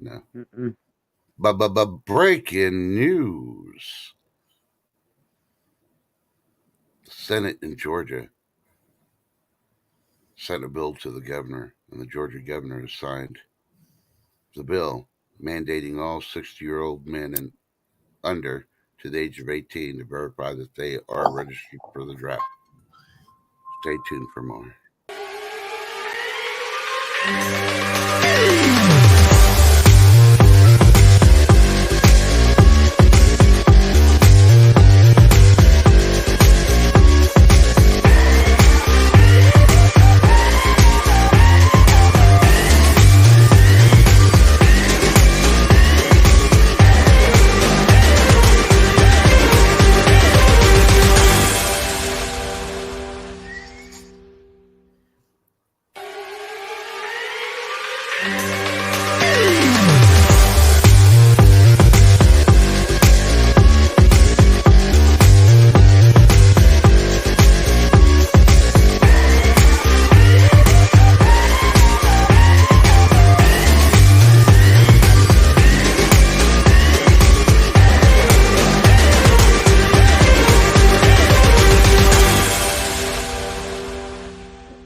No. Mm-mm. But breaking news. The Senate in Georgia sent a bill to the governor, and the Georgia governor has signed the bill mandating all 60-year-old men and under to the age of 18 to verify that they are registered for the draft. Stay tuned for more.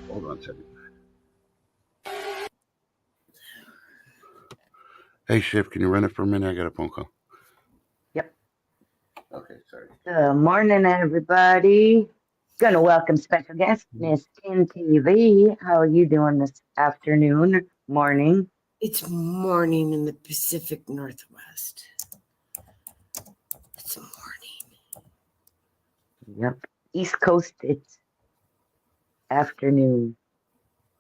Hold on a second. Hey, Chef, can you run it for a minute? I got a phone call. Yep. Okay, sorry. Good morning, everybody. Gonna welcome special guest, Miss Tin TV. How are you doing this afternoon, morning? It's morning in the Pacific Northwest. It's morning. Yep. East Coast, it's afternoon.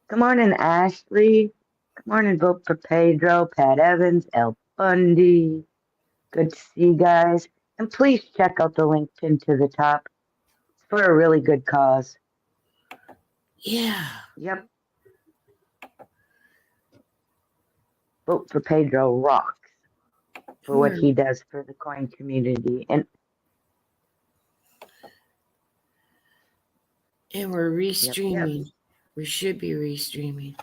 Good morning, Ashley. Good morning, vote for Pedro, Pat Evans, El Bundy. Good to see you guys. And please check out the link pinned to the top. It's for a really good cause. Yeah. Yep. Vote for Pedro rocks for what he does for the coin community. And we're restreaming. Yep. We should be restreaming.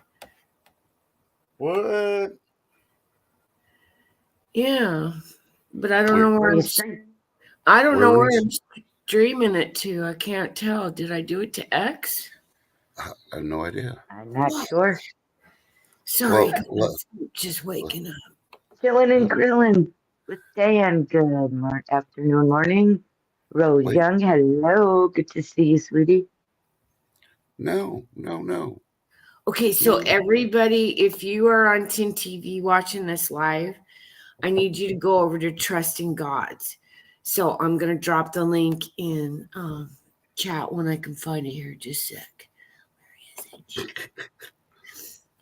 What? Yeah. But I don't know where I'm streaming it to. I can't tell. Did I do it to X? I have no idea. I'm not sure. Sorry, just waking up. Chilling and grilling with Dan. Good afternoon, morning. Rose Young, hello. Good to see you, sweetie. No. Okay, so everybody, if you are on Tin TV watching this live, I need you to go over to Trusting Gods. So I'm going to drop the link in chat when I can find it here. Just a sec. Where is it?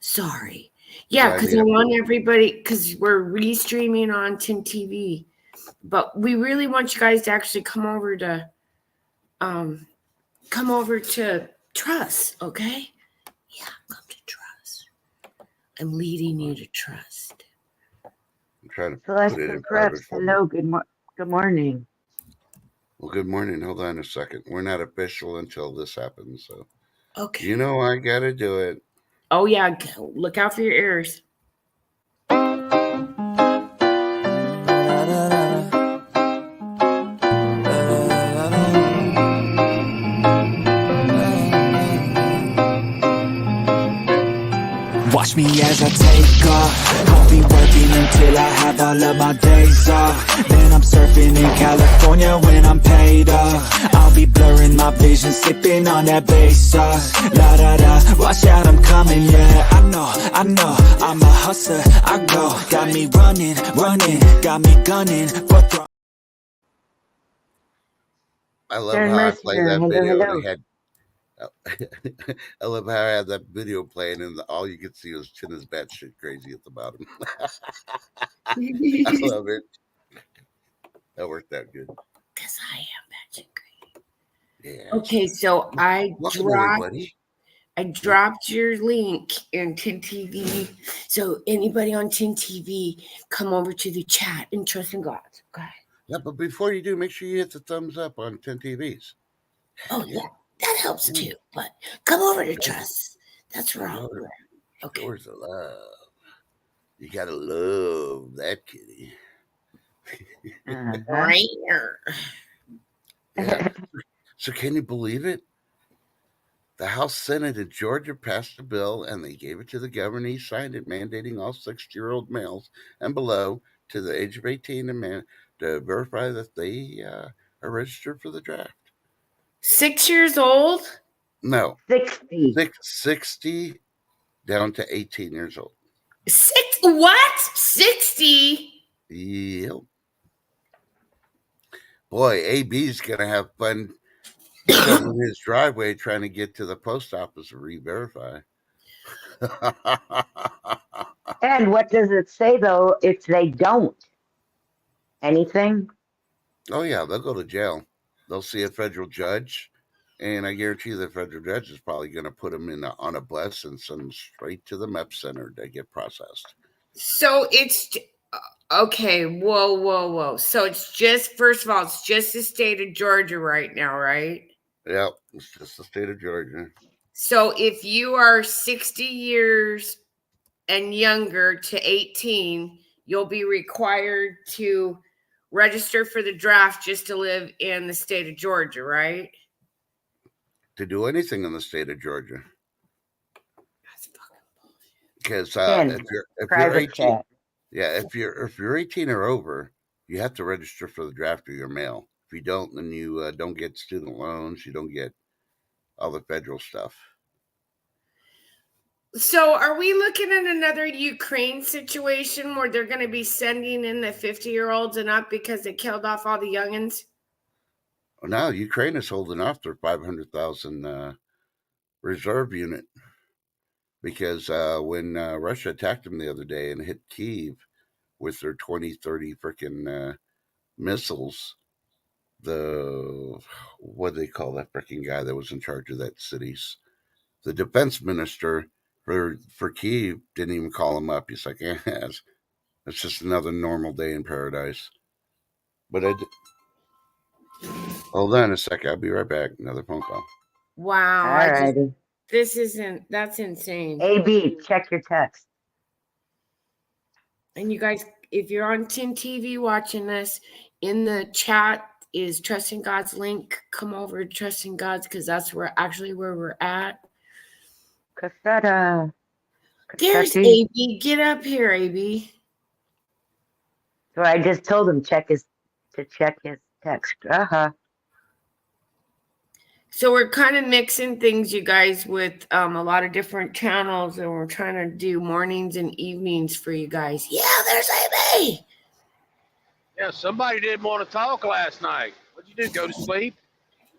Sorry. Yeah, because I want everybody, because we're restreaming on Tin TV. But we really want you guys to actually come over to Trust, okay? Yeah, come to Trust. I'm leading you to Trust. I'm trying to Celeste put it in private. Hello, good morning. Well, good morning. Hold on a second. We're not official until this happens, so. Okay. You know I gotta do it. Oh, yeah. Look out for your ears. Watch me as I take off. I'll be working until I have all of my days off. Then I'm surfing in California when I'm paid off. I'll be blurring my vision, sipping on that bass sauce. La da da, watch out, I'm coming, yeah. I know, I'm a hustler, I go. Got me running, got me gunning for throne. I love how I played that video and had I love how I had that video playing and all you could see was Tina's batshit crazy at the bottom. I love it. That worked out good. Because I am batshit crazy. Yeah. Okay, so I dropped your link in Tin TV. So anybody on Tin TV, come over to the chat and Trust in God. Okay. Yeah, but before you do, make sure you hit the thumbs up on 10 TVs. Oh, yeah. That helps too. But come over to Trust. That's wrong. Okay. Yours the love. You gotta love that kitty. Uh-huh. Right. Yeah. So can you believe it? The House Senate in Georgia passed a bill and they gave it to the governor. He signed it, mandating all 60-year-old males and below to the age of 18 to verify that they are registered for the draft. 6 years old? No, 60. 60 down to 18 years old. What? 60? Yep. Boy, AB's going to have fun filming his driveway trying to get to the post office to re-verify. And what does it say, though, if they don't? Anything? Oh, yeah, they'll go to jail. They'll see a federal judge, and I guarantee the federal judge is probably going to put them on a bus and send them straight to the MEP center to get processed. So it's okay. Whoa. So it's just, first of all, it's just the state of Georgia right now, right? Yep, it's just the state of Georgia. So if you are 60 years and younger to 18, you'll be required to register for the draft just to live in the state of Georgia, right? To do anything in the state of Georgia. That's fucking bullshit. Because if you're Private 18, chat. yeah, if you're 18 or over, you have to register for the draft or your mail. If you don't, then you don't get student loans. You don't get all the federal stuff. So are we looking at another Ukraine situation where they're going to be sending in the 50-year-olds and up because they killed off all the youngins? Now Ukraine is holding off their 500,000 reserve unit because when Russia attacked them the other day and hit Kyiv with their 2030 freaking missiles, what do they call that freaking guy that was in charge of that cities? The defense minister for Kyiv didn't even call him up. He's like, it's just another normal day in paradise. But hold on a second. I'll be right back. Another phone call. Wow. Alrighty. That's insane. AB, check your text. And you guys, if you're on Tin TV watching this, in the chat is Trusting God's link. Come over to Trusting God's because that's where we're at. Cassetta. There's AB. Get up here, AB. So I just told him to check his text. Uh-huh. So we're kind of mixing things, you guys, with a lot of different channels, and we're trying to do mornings and evenings for you guys. Yeah, there's AB. Yeah, somebody didn't want to talk last night. What'd you do? Go to sleep?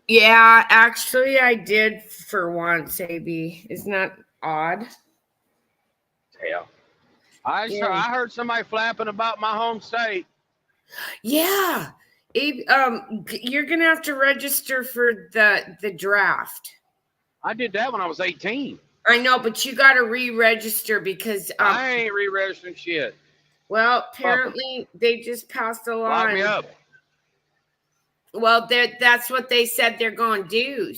Yeah, actually, I did for once, AB. Isn't that odd? Yeah. I heard somebody flapping about my home state. Yeah. Abe, you're gonna have to register for the draft. I did that when I was 18. I know, but you got to re-register because I ain't re-registering shit. Well, apparently they just passed a law. Lock me up. Well, that's what they said they're going to do.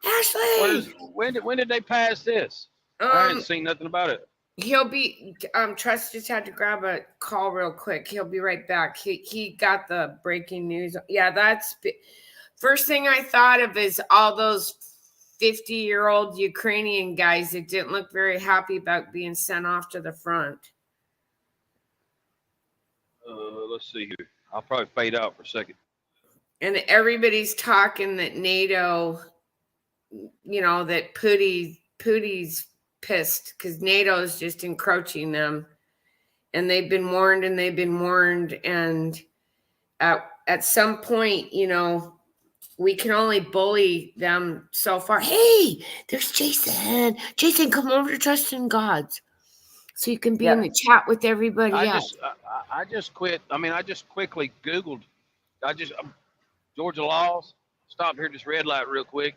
Ashley, When did they pass this? I hadn't seen nothing about it. He'll be. Trust just had to grab a call real quick. He'll be right back. He got the breaking news. Yeah, that's first thing I thought of is all those 50-year-old Ukrainian guys that didn't look very happy about being sent off to the front. Let's see here. I'll probably fade out for a second. And everybody's talking that NATO, that Putin's pissed because NATO is just encroaching them. And they've been warned and at some point, we can only bully them so far. Hey, there's Jason. Jason, come over to Trusting God's so you can be in the chat with everybody else. I just quit. I mean, I just quickly Googled. Georgia laws. Stop here, just red light real quick.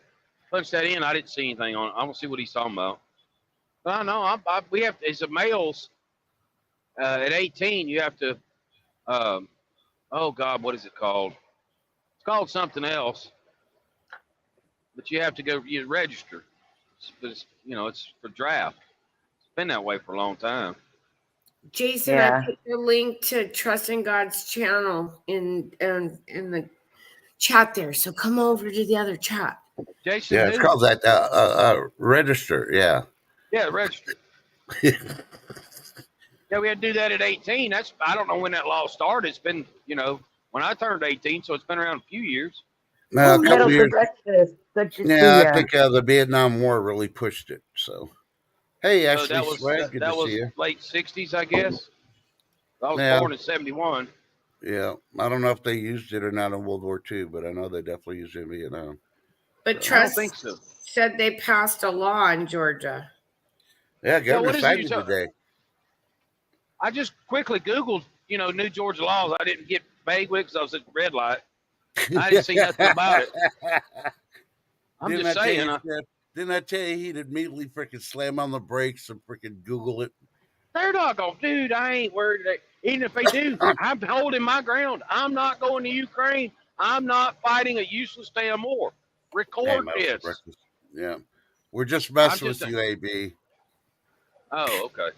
Punch that in. I didn't see anything on it. I don't see what he's talking about. But I know. We have to, as a males at 18, you have to. Oh God, what is it called? It's called something else. But you have to go. You register. It's for draft. been that way for a long time. Jason, Yeah. I put the link to Trusting God's channel in the chat there. So come over to the other chat. Jason, Yeah, it's who? called that register. Yeah. Yeah, register. Yeah, we had to do that at 18. I don't know when that law started. It's been, when I turned 18, so it's been around a few years. No, a Metal couple for years. breakfast. Good to see Yeah, I ya. think the Vietnam War really pushed it. So, hey, So Ashley that was Swag, good to that see was you. late 60s, I guess. I was Yeah, born in 71. yeah. I don't know if they used it or not in World War II, but I know they definitely used it in Vietnam. But So, I don't think so. Trust said they passed a law in Georgia. yeah, Yeah, Governor what is it signed it today. I just quickly Googled, new Georgia laws. I didn't get vague with because I was at the red light. I didn't see nothing about it. I'm Didn't just I tell saying. you, didn't I tell you he'd immediately freaking slam on the brakes and freaking Google it? They're not going, dude, I ain't worried. Even if they do, I'm holding my ground. I'm not going to Ukraine. I'm not fighting a useless damn war. Hey, Record Metal for this. breakfast. Yeah. We're just I'm messing just with you, AB. Oh, okay.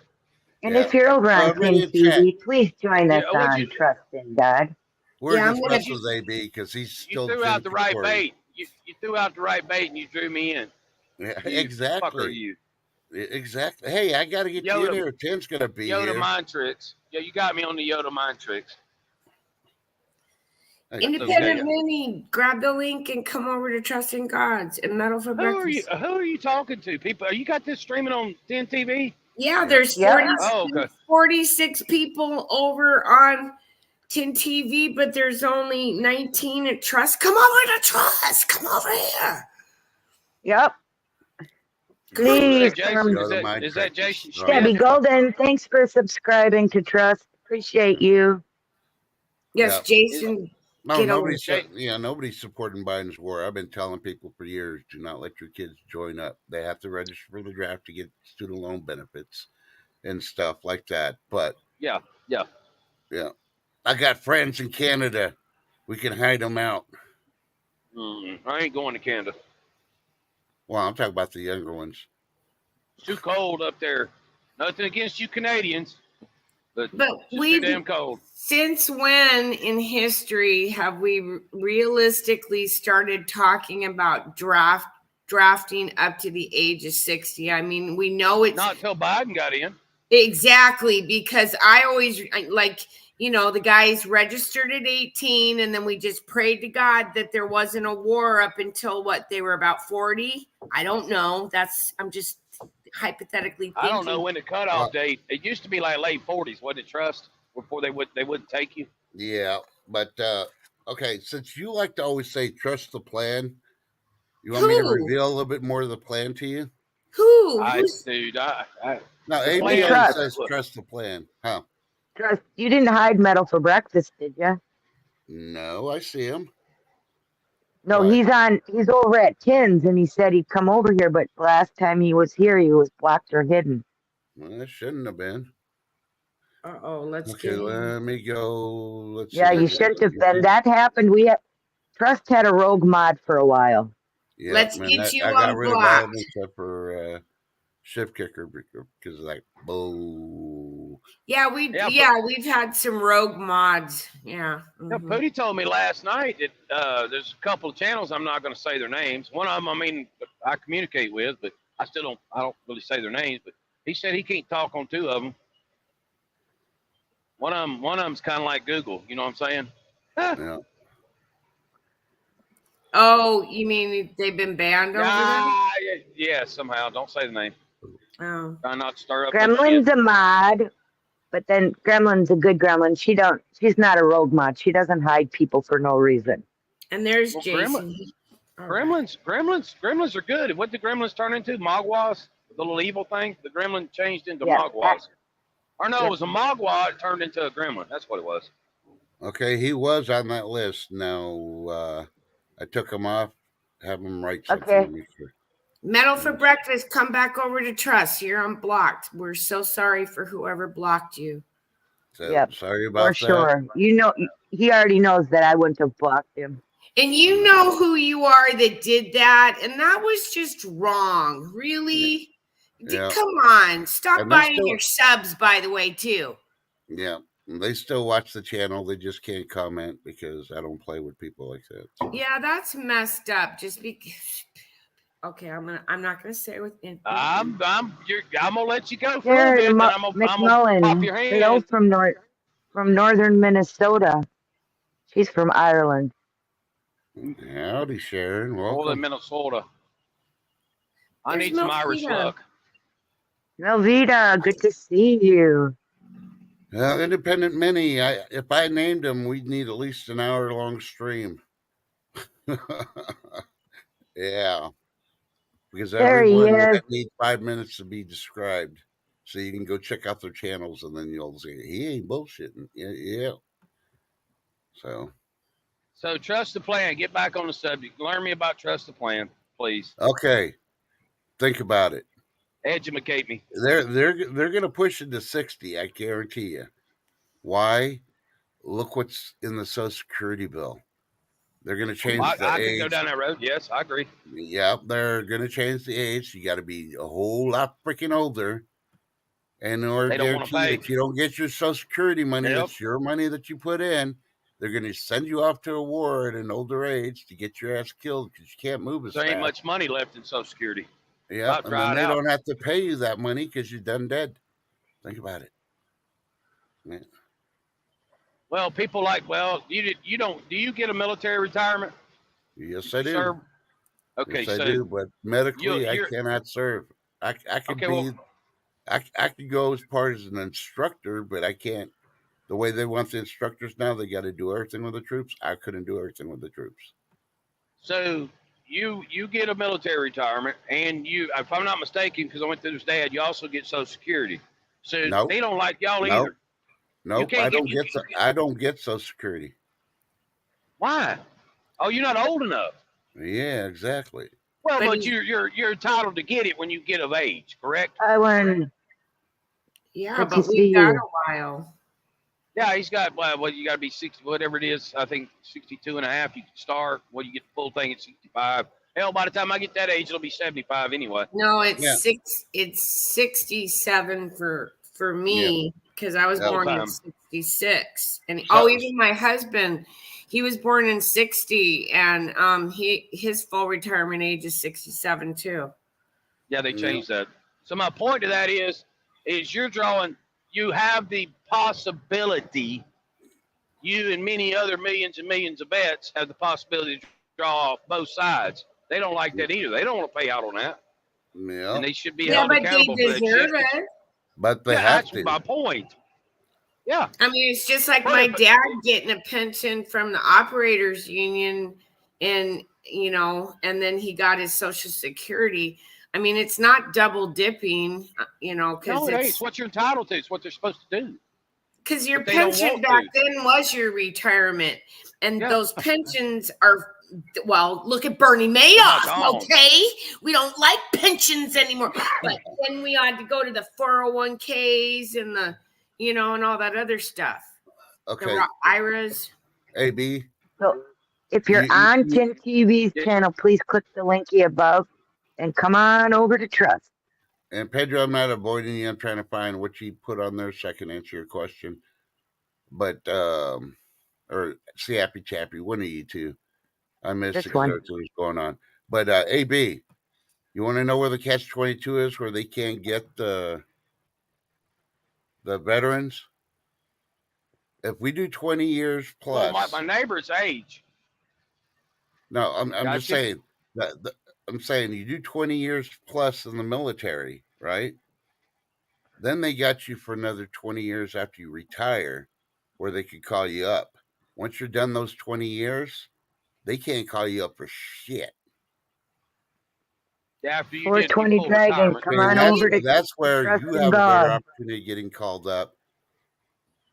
And Yeah. if you're over on Everybody Tin in chat. TV, please join us Yeah, what'd you on Trust in God. We're Yeah, I'm just gonna- messing with AB because he's You still threw out the right Tory. bait. You threw out the right bait and you drew me in. Yeah, You exactly. Fucker, you. Exactly. Hey, I got to get you in Yoda. here. Tim's going to be Yoda here. mind tricks. Yeah, you got me on the Yoda mind tricks. Hey, Independent okay. Mini, grab the link and come over to Trusting Gods and Metal for Breakfast. Who are you talking to? People, you got this streaming on 10 TV? Yeah, Yeah. there's Yep. 46 people over on Tin TV, but there's only 19 at Trust. Come over to Trust. Come over here. Yep. Come on. Please Jason, come. is that Jason Debbie Schmidt? Golden, thanks for subscribing to Trust. Appreciate you. Yes, Yeah. Jason. No, Get over nobody's supporting Biden's war. I've been telling people for years, do not let your kids join up. They have to register for the draft to get student loan benefits and stuff like that. But Yeah. I got friends in Canada. We can hide them out. I ain't going to Canada. Well, I'm talking about the younger ones. It's too cold up there. Nothing against you Canadians, but But it's just too damn cold. Since when in history have we realistically started talking about drafting up to the age of 60? I mean, we know it's not until Biden got in. Exactly, because I always the guys registered at 18 and then we just prayed to God that there wasn't a war up until they were about 40. I don't know. I'm just hypothetically thinking. I don't know when the cutoff date. It used to be like late 40s, wasn't it, Trust? Before they wouldn't take you. Yeah, but okay, since you like to always say trust the plan, you want me to reveal a little bit more of the plan to you? Dude, no, AB always says trust the plan, huh? Trust. You didn't hide Metal for breakfast, did you? No, I see him. No, what? He's over at Tins, and he said he'd come over here, but last time he was here, he was blocked or hidden. Well, it shouldn't have been. Let's okay. Let me go. Let's. Yeah, you shouldn't have been. That happened. Trust had a rogue mod for a while. Yeah, let's get you I got rid of all of them unblocked. except for Shift Kicker because like boo. Yeah, we've had some rogue mods. Yeah. Yeah, Pooty told me last night that there's a couple of channels. I'm not going to say their names. One of them, I communicate with, but I don't really say their names. But he said he can't talk on two of them. One of them's kind of like Google. You know what I'm saying? Yeah. Oh, you mean they've been banned over there? Yeah, somehow. Don't say the name. Oh. Try not to stir up. Gremlin's a mod, but then Gremlin's a good Gremlin. She's not a rogue mod. She doesn't hide people for no reason. And there's Jason. Gremlins are good. What did Gremlins turn into? Mogwais? The little evil thing? The Gremlin changed into Mogwais. Or no, it was a Mogwai. It turned into a Gremlin. That's what it was. Okay, he was on that list. Now, I took him off. Have him write something. Okay. Metal for breakfast. Come back over to Trust. You're unblocked. We're so sorry for whoever blocked you. So, sorry about that. For sure. He already knows that I wouldn't have blocked him. And you know who you are that did that. And that was just wrong. Really? Yeah. Come on, stop And they buying still, your subs, by the way, too. yeah, they still watch the channel. They just can't comment because I don't play with people like that. So. Yeah, that's messed up. Just because. Okay, I'm not gonna say with. I'm gonna let you go for a little Sharon bit, then I'm gonna pop McMullen, your hello hand. from northern Minnesota. She's from Ireland. Howdy, Sharon. Northern Welcome. Minnesota. I There's need some Irish Melvita. luck. Melvita, good to see you. Well, Independent Mini, if I named them, we'd need at least an hour-long stream. Yeah, because There every he one is. needs 5 minutes to be described. So you can go check out their channels, and then you'll say, he ain't bullshitting. Yeah. So trust the plan. Get back on the subject. Learn me about trust the plan, please. Okay, think about it. Educate me. They're gonna push it to 60. I guarantee you. Why? Look what's in the Social Security bill. They're gonna change the I age. could go down that road. Yes, I agree. Yep, they're gonna change the age. You got to be a whole lot freaking older. And in order They to don't want to guarantee pay. if you don't get your Social Security money, Yep. that's your money that you put in, they're going to send you off to a war at an older age to get your ass killed because you can't move as There ain't fast. much money left in Social Security. Yeah, and then they don't have to pay you that money because you're done dead. Think about it. Yeah. Well, people like, you don't. Do you get a military retirement? Yes, I do. Serve? Okay, yes, so I do. But medically, I cannot serve. I could I could go as part as an instructor, but I can't. The way they want the instructors now, they got to do everything with the troops. I couldn't do everything with the troops. So you get a military retirement, and you, if I'm not mistaken, because I went through this dad, you also get Social Security. So Nope. they don't like y'all either. Nope. I don't get Social Security. Why? Oh, you're not old enough. Yeah, exactly. Well, but you're entitled to get it when you get of age, correct? I went. Yeah, Good but to see we've got you. a while. Yeah, he's got, you got to be 60, whatever it is. I think 62 and a half, you can start. Well, you get the full thing at 65. Hell, by the time I get that age, it'll be 75 anyway. No, it's 67 for me because I was born in 66. And even my husband, he was born in 60, and his full retirement age is 67 too. Yeah, they changed that. So my point to that is you have the possibility, you and many other millions and millions of vets have the possibility to draw off both sides. They don't like that either. They don't want to pay out on that. Yeah. And they should be held accountable for that shit. They deserve it. But they have to. That's my point. Yeah. I mean, it's just like my dad getting a pension from the operators union, and and then he got his Social Security. I mean, it's not double dipping, because no, it ain't. It's what you're entitled to. It's what they're supposed to do. Because your pension back then was your retirement, and those pensions are. Well, look at Bernie Madoff. Okay, we don't like pensions anymore, but then we had to go to the 401ks and the, and all that other stuff. Okay. The IRAs. AB. So, if you're on Tin TV's channel, please click the linky above and come on over to Trust. And Pedro, I'm not avoiding you. I'm trying to find what you put on there so I can answer your question. But or Happy Chappy, one of you two. I missed it because everything was going on. But AB, you want to know where the catch-22 is, where they can't get the veterans? If we do 20 years plus, well, my neighbor's age. No, I'm just saying that I'm saying you do 20 years plus in the military, right? Then they got you for another 20 years after you retire, where they could call you up. Once you're done those 20 years, they can't call you up for shit. Yeah, after you 420 Dragon, come on over to. That's where you have a better opportunity of getting called up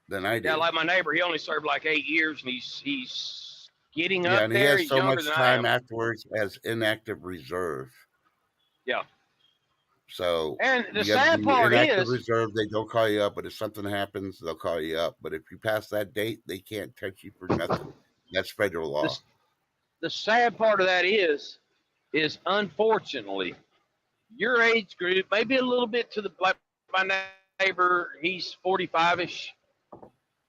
than I do. Yeah, like my neighbor, he only served like 8 years, and he's getting up and there. He has so much time afterwards as inactive reserve. Yeah. So, and the sad part is, reserve, they don't call you up, but if something happens, they'll call you up. But if you pass that date, they can't touch you for nothing. That's federal law. The sad part of that is unfortunately, your age group, maybe a little bit to the like my neighbor, he's 45ish.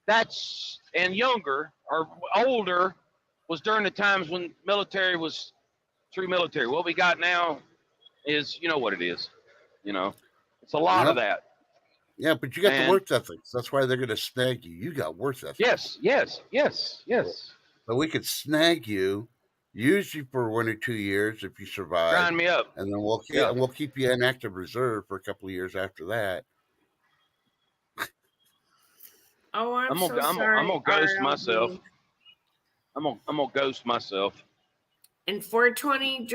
That's and younger or older was during the times when military was true military. What we got now is, you know what it is. You know, it's a lot Yep. of that. Yeah, but you got the And work ethics. That's why they're going to snag you. You got work ethics. yes. So we could snag you, use you for 1 or 2 years if you survive, Grind me up. and then Yeah. we'll keep you in active reserve for a couple of years after that. Oh, I'm so I'm sorry. gonna ghost RLB. myself. I'm gonna ghost myself. And 420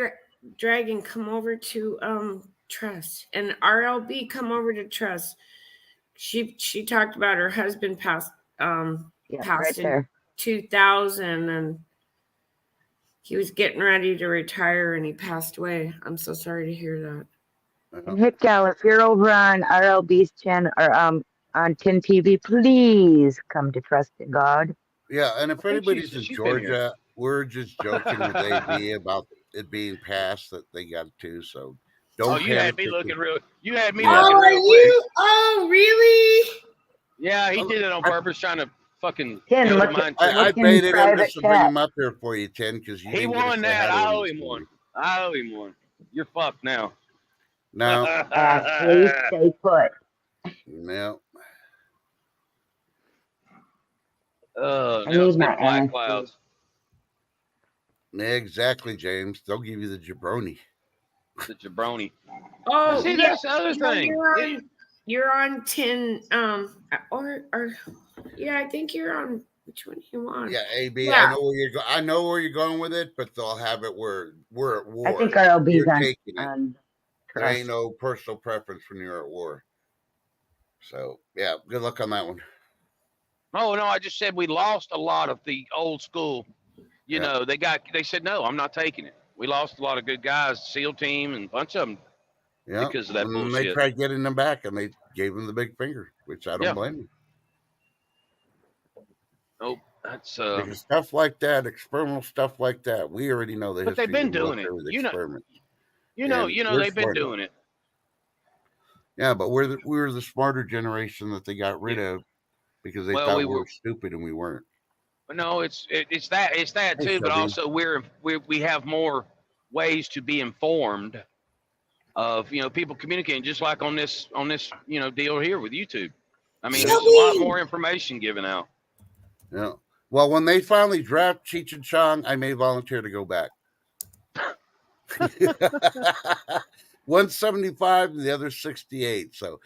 Dragon, come over to Trust, and RLB, come over to Trust. She talked about her husband passed Yeah, passed right in there. 2000, and he was getting ready to retire and he passed away. I'm so sorry to hear that. And Hit Gal, if you're over on RLB's channel or on Tin TV, please come to Trust in God. Yeah, and I if think anybody's in she's been here. Georgia, we're just joking with AB about it being passed that they got to. So don't Oh, you had panic. me looking real. You had me Yeah. looking Oh, are real quick. you? Oh, really? Yeah, he did it on purpose, trying to fucking Tin, go to look mine. at I look in baited him private just to bring chat. him up here for you, Tim, because you He didn't get to won say that. hi to I him owe this him one. morning. I owe him one. You're fucked now. No, Ashley, stay put. no. Now I it's need my them black Ashley. clouds. Exactly, James. They'll give you the jabroni. The jabroni. Oh, See, yeah. that's the other No, thing. you're on 10 or yeah, I think you're on, which one you on? Yeah, AB. Yeah. I know where you're going. I know where you're going with it, but they'll have it where we're at war. I think RLB's You're on taking it. There ain't Trust. no personal preference when you're at war. So yeah, good luck on that one. Oh no, I just said we lost a lot of the old school. You Yeah. know, they said no, I'm not taking it. We lost a lot of good guys, SEAL team, and a bunch of them Yeah, because of that and bullshit. they tried getting them back, and they gave them the big finger, which I don't blame them. Nope, that's Because stuff like that, experimental stuff like that, we already know the but history they've been of the doing it. military with You know, experiments. you know, And we're they've been smart. doing it. Yeah, but we're the smarter generation that they got rid of because they Well, thought we we were. were stupid and we weren't. No, it's that Hey, too, but Shelby. also we have more ways to be informed of people communicating, just like on this deal here with YouTube. I mean, there's a lot more information given out. Yeah. Well, when they finally draft Cheech and Chong, I may volunteer to go back. 175 and the other 68. So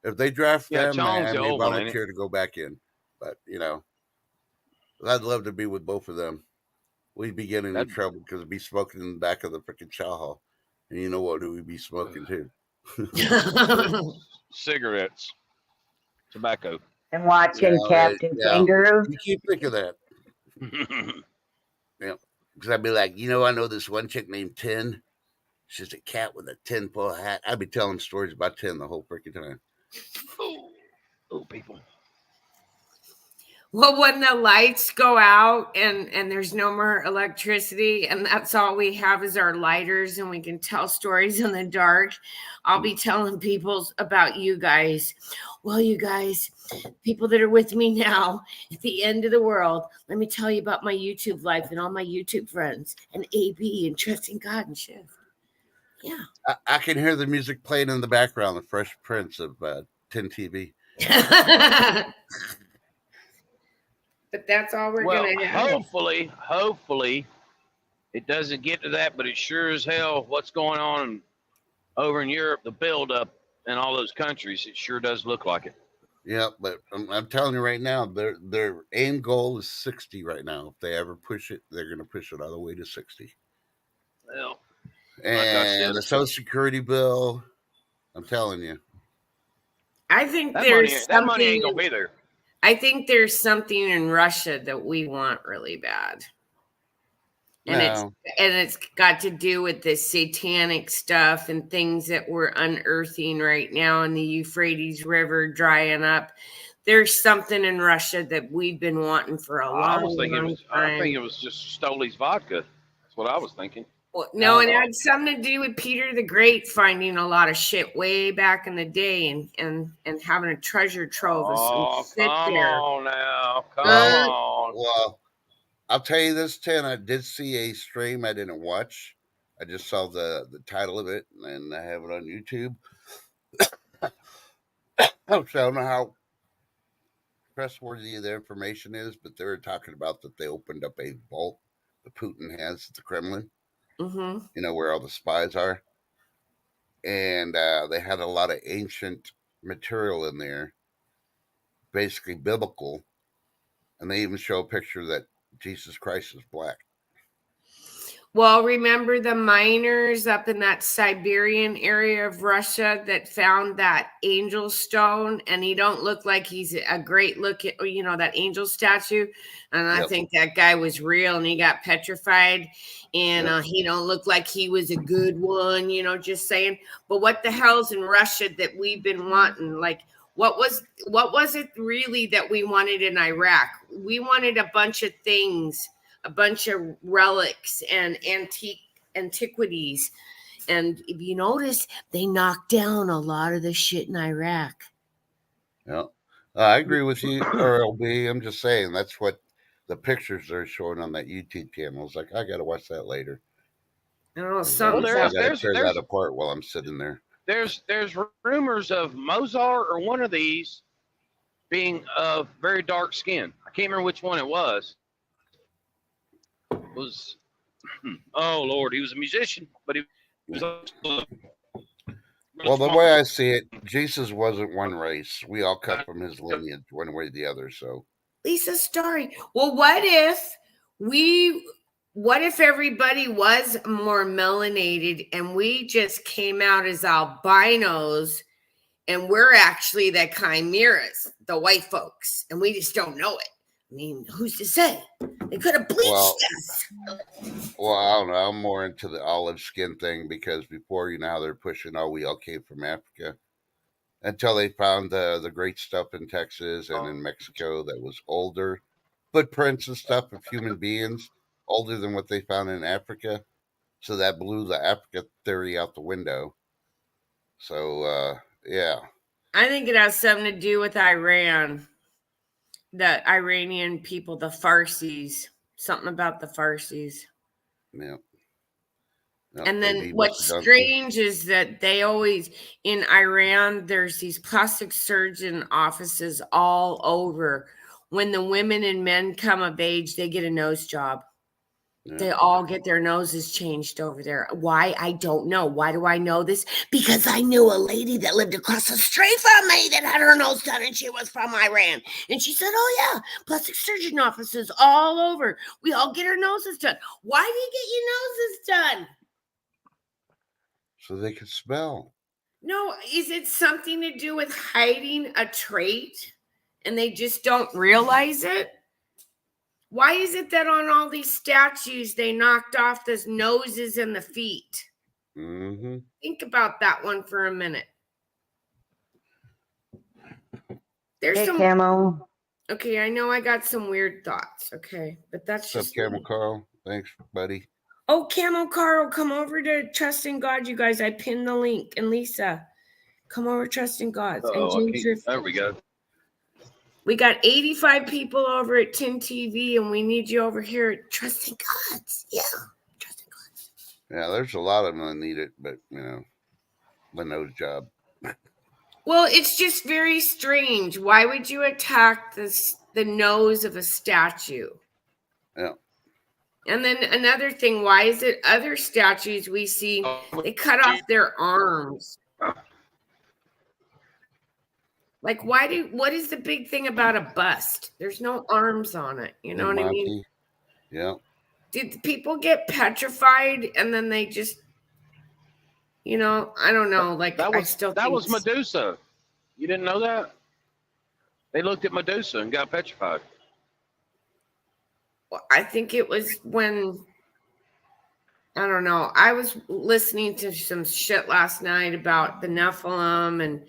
if they draft them, Chong's I the may old one, ain't it? volunteer to go back in. But I'd love to be with both of them. We'd be getting in trouble because we'd be smoking in the back of the freaking chow hall. And you know what we'd be smoking too? Cigarettes, tobacco. And watching Captain Kangaroo. You keep thinking that. Yeah. Because I'd be like, I know this one chick named Tin. She's a cat with a tinfoil hat. I'd be telling stories about Tin the whole freaking time. Oh, people. Well, when the lights go out and there's no more electricity and that's all we have is our lighters and we can tell stories in the dark, I'll be telling people about you guys. Well, you guys, people that are with me now at the end of the world, let me tell you about my YouTube life and all my YouTube friends and AB and Trusting God and Shift. Yeah. I can hear the music playing in the background, the Fresh Prince of Tin TV. But that's all we're going to have. Hopefully, it doesn't get to that, but it sure as hell, what's going on over in Europe, the buildup in all those countries, it sure does look like it. Yeah, but I'm telling you right now, their aim goal is 60 right now. If they ever push it, they're going to push it all the way to 60. Well, and the Social Security bill, I'm telling you. I think that money ain't going to be there. I think there's something in Russia that we want really bad. And it's got to do with the satanic stuff and things that we're unearthing right now in the Euphrates River drying up. There's something in Russia that we've been wanting for a long time. I think it was just Stoli's vodka. That's what I was thinking. Well, no, it had something to do with Peter the Great finding a lot of shit way back in the day and having a treasure trove of some shit come there. on now. Come Well, on. well, I'll tell you this, Tim. I did see a stream I didn't watch. I just saw the title of it, and I have it on YouTube. So I don't know how trustworthy the information is, but they were talking about that they opened up a vault that Putin has at the Kremlin. Mm-hmm. You know where all the spies are, and they had a lot of ancient material in there, basically biblical, and they even show a picture that Jesus Christ is black. Well, remember the miners up in that Siberian area of Russia that found that angel stone, and he don't look like he's a great looking, that angel statue. And I think that guy was real, and he got petrified, and he don't look like he was a good one. Just saying. But what the hell's in Russia that we've been wanting? Like, what was it really that we wanted in Iraq? We wanted a bunch of things. A bunch of relics and antiquities. And if you notice, they knocked down a lot of the shit in Iraq. Yeah. I agree with you, RLB. I'm just saying that's what the pictures they're showing on that YouTube channel. I was like, I got to watch that later. I don't know, Well, I got to tear that apart while I'm sitting there. There's rumors of Mozart or one of these being of very dark skin. I can't remember which one it was. Oh Lord, he was a musician, but he was well, the way I see it, Jesus wasn't one race. We all come from his lineage, one way or the other. So, Lisa's story. Well, what if everybody was more melanated and we just came out as albinos and we're actually the chimeras, the white folks, and we just don't know it? I mean, who's to say? They could have bleached us. Well, I don't know. I'm more into the olive skin thing because before, how they're pushing, we all came from Africa. Until they found the great stuff in Texas and in Mexico that was older. Footprints and stuff of human beings older than what they found in Africa. So that blew the Africa theory out the window. So, yeah. I think it has something to do with Iran. The Iranian people, the Farsis, something about the Farsis. Yeah. And then what's strange is that they always, in Iran, there's these plastic surgeon offices all over. When the women and men come of age, they get a nose job. Yeah. They all get their noses changed over there. Why? I don't know. Why do I know this? Because I knew a lady that lived across the street from me that had her nose done, and she was from Iran. And she said, oh, yeah, plastic surgeon offices all over. We all get our noses done. Why do you get your noses done? So they could smell. No, is it something to do with hiding a trait and they just don't realize it? Why is it that on all these statues they knocked off the noses and the feet? Mm-hmm. Think about that one for a minute. There's some Camo. Okay, I know I got some weird thoughts. Okay, but that's What's just up, Camel Carl? Thanks, buddy. Oh, Camel Carl, come over to Trust in God, you guys. I pinned the link. And Lisa, come over, Trust in God. There we go. We got 85 people over at Tin TV, and we need you over here at Trust in God. Yeah, Trust in God. Yeah, there's a lot of them that need it, but, the nose job. Well, it's just very strange. Why would you attack the nose of a statue? Yeah. And then another thing, why is it other statues we see, they cut off their arms? Like, what is the big thing about a bust? There's no arms on it. You know what I mean? Yeah. Did people get petrified and then they just, I don't know. Like, that was Medusa. You didn't know that? They looked at Medusa and got petrified. Well, I think it was when, I don't know. I was listening to some shit last night about the Nephilim and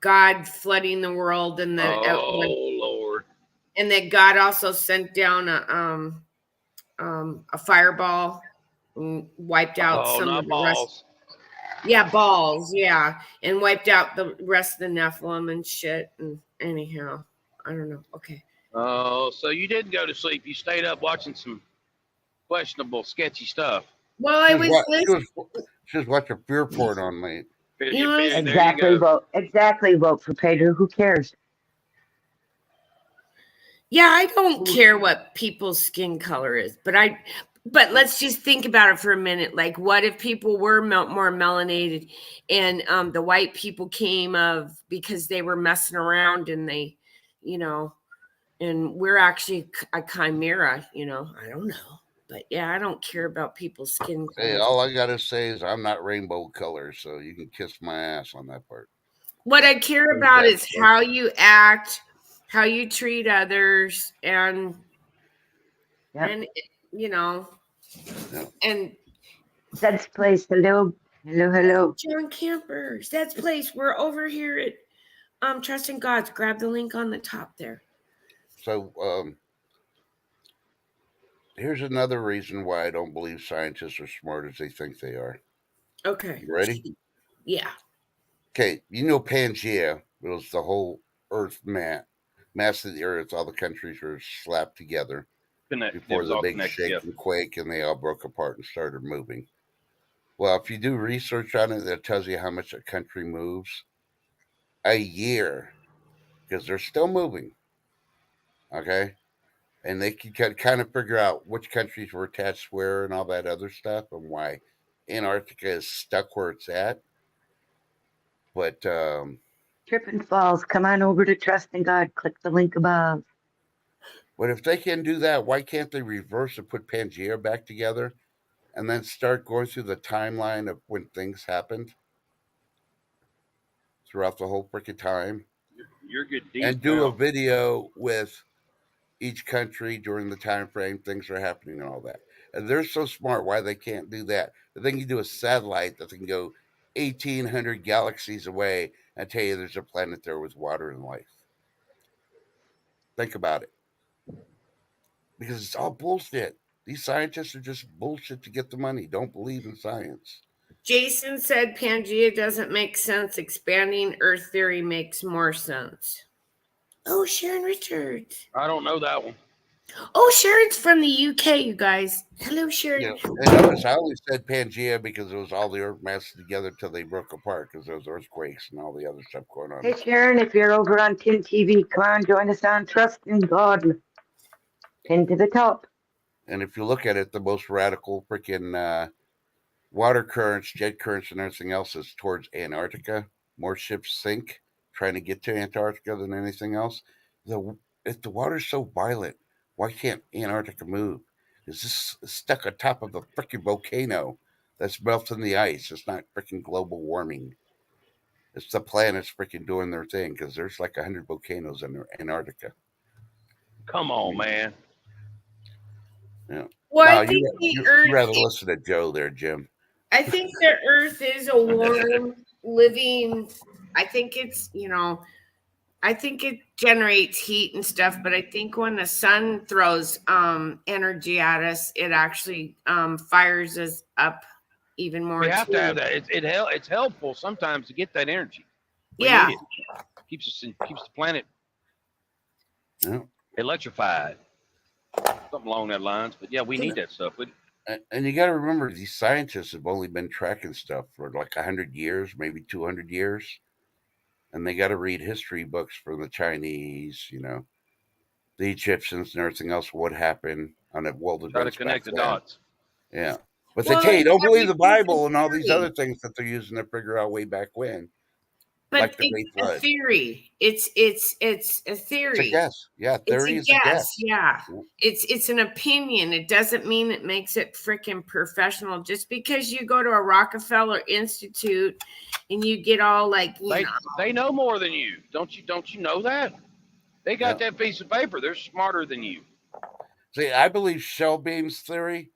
God flooding the world, and that Lord, and that God also sent down a fireball and wiped out Oh, some not of the rest. balls. Yeah, balls. Yeah, and wiped out the rest of the Nephilim and shit. And anyhow, I don't know. Okay. Oh, so you didn't go to sleep. You stayed up watching some questionable, sketchy stuff. Well, I was listening. She was watching fear porn on late. You know, There you go. Exactly vote for Pedro. Who cares? yeah, I don't care what people's skin color is, but let's just think about it for a minute. Like, what if people were more melanated, and the white people came of because they were messing around, and they, you know, and we're actually a chimera. I don't know, but yeah, I don't care about people's skin Hey, color. all I gotta say is I'm not rainbow colors, so you can kiss my ass on that part. What I care There's about that is part. how you act, how you treat others, and Yep. and you know, Yeah. and Zed's place. Hello. Hello. John Campers. That's place. We're over here at Trusting Gods. Grab the link on the top there. So here's another reason why I don't believe scientists are smart as they think they are. Okay. You ready? Yeah. Okay, Pangea was the whole Earth mass of the Earth. All the countries were slapped together It before was the all big connected. shake Yeah. and quake, and they all broke apart and started moving. Well, if you do research on it, that tells you how much a country moves a year because they're still moving. Okay, and they can kind of figure out which countries were attached where and all that other stuff and why Antarctica is stuck where it's at. But Tripping Falls. Come on over to Trusting God. Click the link above. if they can do that, why can't they reverse and put Pangea back together and then start going through the timeline of when things happened throughout the whole freaking time You're good deep and do a now. video with each country during the time frame things are happening and all that. And they're so smart, why they can't do that? But they can do a satellite that can go 1,800 galaxies away and tell you there's a planet there with water and life. Think about it, because it's all bullshit. These scientists are just bullshit to get the money. Don't believe in science. Jason said Pangea doesn't make sense. Expanding Earth theory makes more sense. Oh, Sharon Richards. I don't know that one. Oh, Sharon's from the UK, you guys. Hello, Sharon. Yeah, and notice I always said Pangea because it was all the Earth masses together till they broke apart because there was earthquakes and all the other stuff going on. Hey Sharon, if you're over on Tin TV, come on, join us on Trusting God. Pin to the top. And if you look at it, the most radical freaking water currents, jet currents, and everything else is towards Antarctica. More ships sink trying to get to Antarctica than anything else. If the water's so violent, why can't Antarctica move? Is this stuck on top of a freaking volcano that's melting the ice? It's not freaking global warming. It's the planets freaking doing their thing because there's like 100 volcanoes in Antarctica. Come on, man. Yeah. Well, No, I think the you Earth. rather listen to Joe there, Jim. I think the Earth is a warm, living. I think it's I think it generates heat and stuff, but I think when the sun throws energy at us, it actually fires us up even more. We have too. to have that. It's helpful sometimes to get that energy. We Yeah. need it. Keeps the planet Yeah. electrified. Something along that lines. But yeah, we need that stuff. And you got to remember, these scientists have only been tracking stuff for like 100 years, maybe 200 years. And they got to read history books from the Chinese, the Egyptians and everything else, what happened on the world Try to events back connect the then. dots. Yeah. But they Well, tell you, don't believe the everything's a Bible and all these theory. other things that they're using to figure out way back when. But Like the it's Great a Flood. theory. It's a It's a theory. guess. Yeah, It's theory a is a guess. guess. Yeah. Yeah. It's an opinion. It doesn't mean it makes it freaking professional. Just because you go to a Rockefeller Institute and you get all like, They know more than you. Don't you know that? They got Yeah. that piece of paper. They're smarter than you. See, I believe shell beams theory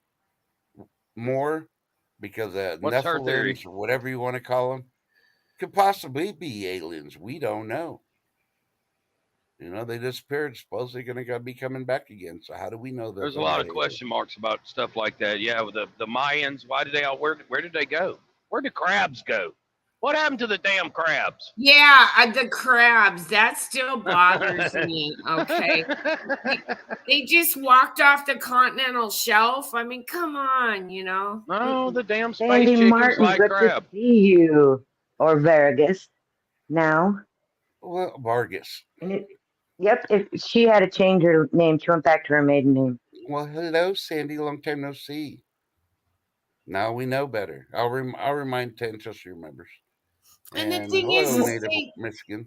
more because What's her theory? Nephilims or whatever you want to call them could possibly be aliens. We don't know. They disappeared. Supposedly going to be coming back again. So how do we know that There's a they're lot not of aliens? question marks about stuff like that. Yeah, with the Mayans. Why did they all? Where did they go? Where did crabs go? What happened to the damn crabs? Yeah, the crabs. That still bothers me. Okay. They just walked off the continental shelf. I mean, come on, No, the damn space Sandy chickens Martin, like good to crab. see you. Or Vargas now. Well, Vargas. And yep, if she had to change her name, she went back to her maiden name. Well, hello, Sandy. Long time no see. Now we know better. I'll remind Ted until she remembers. And the And thing hello, is native Michigan.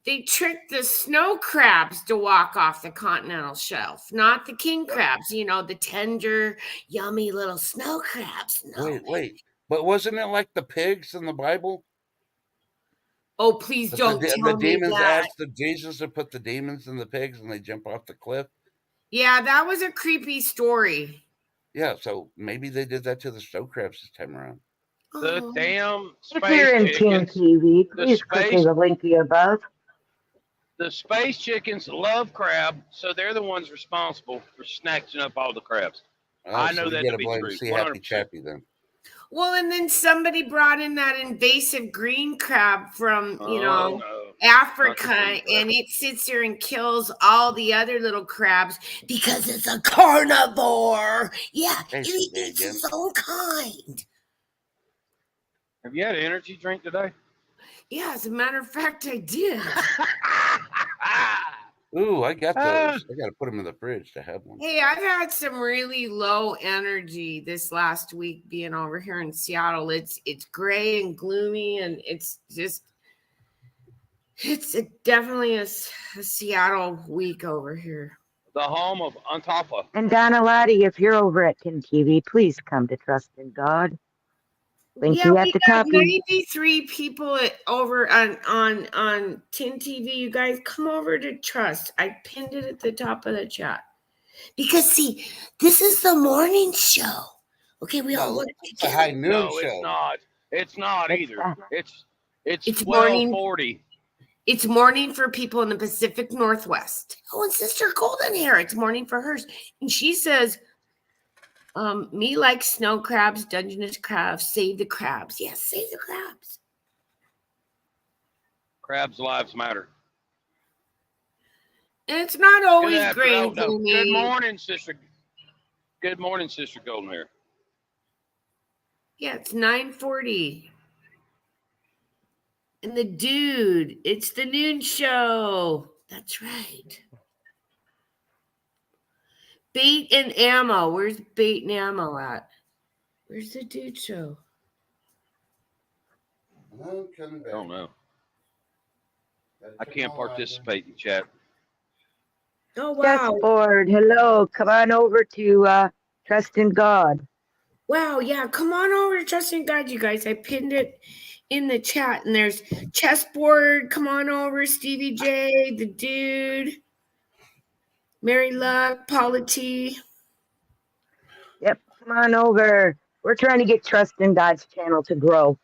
they tricked the snow crabs to walk off the continental shelf, not the king crabs, the tender, yummy little snow crabs. No. Wait. But wasn't it like the pigs in the Bible? Oh, please That don't the tell me demons that. asked the Jesus to put the demons in the pigs and they jump off the cliff? Yeah, that was a creepy story. Yeah, so maybe they did that to the snow crabs this time around. The Oh. damn If you're space in Team chickens. TV, The please click space the link above. the space chickens love crab, so they're the ones responsible for snatching up all the crabs. Oh, I so know we that got to to be blame true. See 100%. Happy Chappy then. Well, and then somebody brought in that invasive green crab from, No, Africa, not the green crab. and it sits there and kills all the other little crabs because it's a carnivore. Yeah, it Basically, eats again. its own kind. Have you had an energy drink today? Yeah, as a matter of fact, I did. Ooh, I got those. I got to put them in the fridge to have one. Hey, I've had some really low energy this last week being over here in Seattle. It's gray and gloomy, and it's definitely a Seattle week over here. The home of Antapa. And Donna Lottie, if you're over at Team TV, please come to Trust in God. Yeah, Linky at we the got top. 93 people over on Tin TV. You guys come over to Trust. I pinned it at the top of the chat. Because see, this is the morning show. Okay, we all work It's together. a high noon No, show. it's not. It's not either. It's It's morning. 12:40. It's morning for people in the Pacific Northwest. Oh, and Sister Golden Hair, it's morning for hers. And she says, me like snow crabs, Dungeness crabs, save the crabs. Yes, save the crabs. Crabs' lives matter. And it's not always gray and No. gloomy. Good morning, Sister. Good morning, Sister Golden Hair. Yeah, it's 9:40. And the dude, it's the noon show. That's right. Bait and ammo. Where's bait and ammo at? Where's the dude show? I'm coming back. I don't know. I can't participate in chat. Oh, wow. Chessboard, hello. Come on over to Trust in God. Wow, yeah. Come on over to Trust in God, you guys. I pinned it in the chat. And there's Chessboard. Come on over. Stevie J, the dude. Mary Luck, Paula T. Yep, come on over. We're trying to get Trust in God's channel to grow.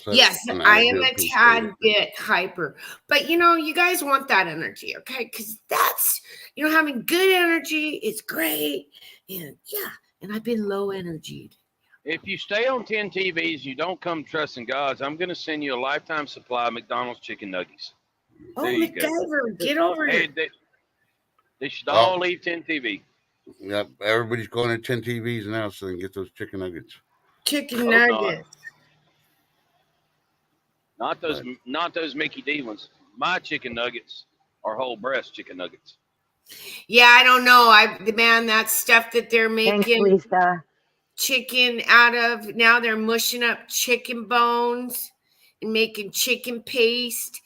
So, Yes, and I do am a appreciate tad it. bit hyper. But, you guys want that energy, okay? Because that's, having good energy is great. And, yeah, and I've been low energied. If you stay on 10 TVs, you don't come trusting God's, I'm going to send you a lifetime supply of McDonald's chicken nuggets. Oh, There you go. MacGyver, get over Hey, here. they should all leave 10 TV. Yep, everybody's going to 10 TVs now so they can get those chicken nuggets. Chicken God. nuggets. Not those Mickey D ones. My chicken nuggets are whole breast chicken nuggets. Yeah, I don't know. Man, that stuff that they're Thanks, making Lisa. chicken out of, now they're mushing up chicken bones and making chicken paste.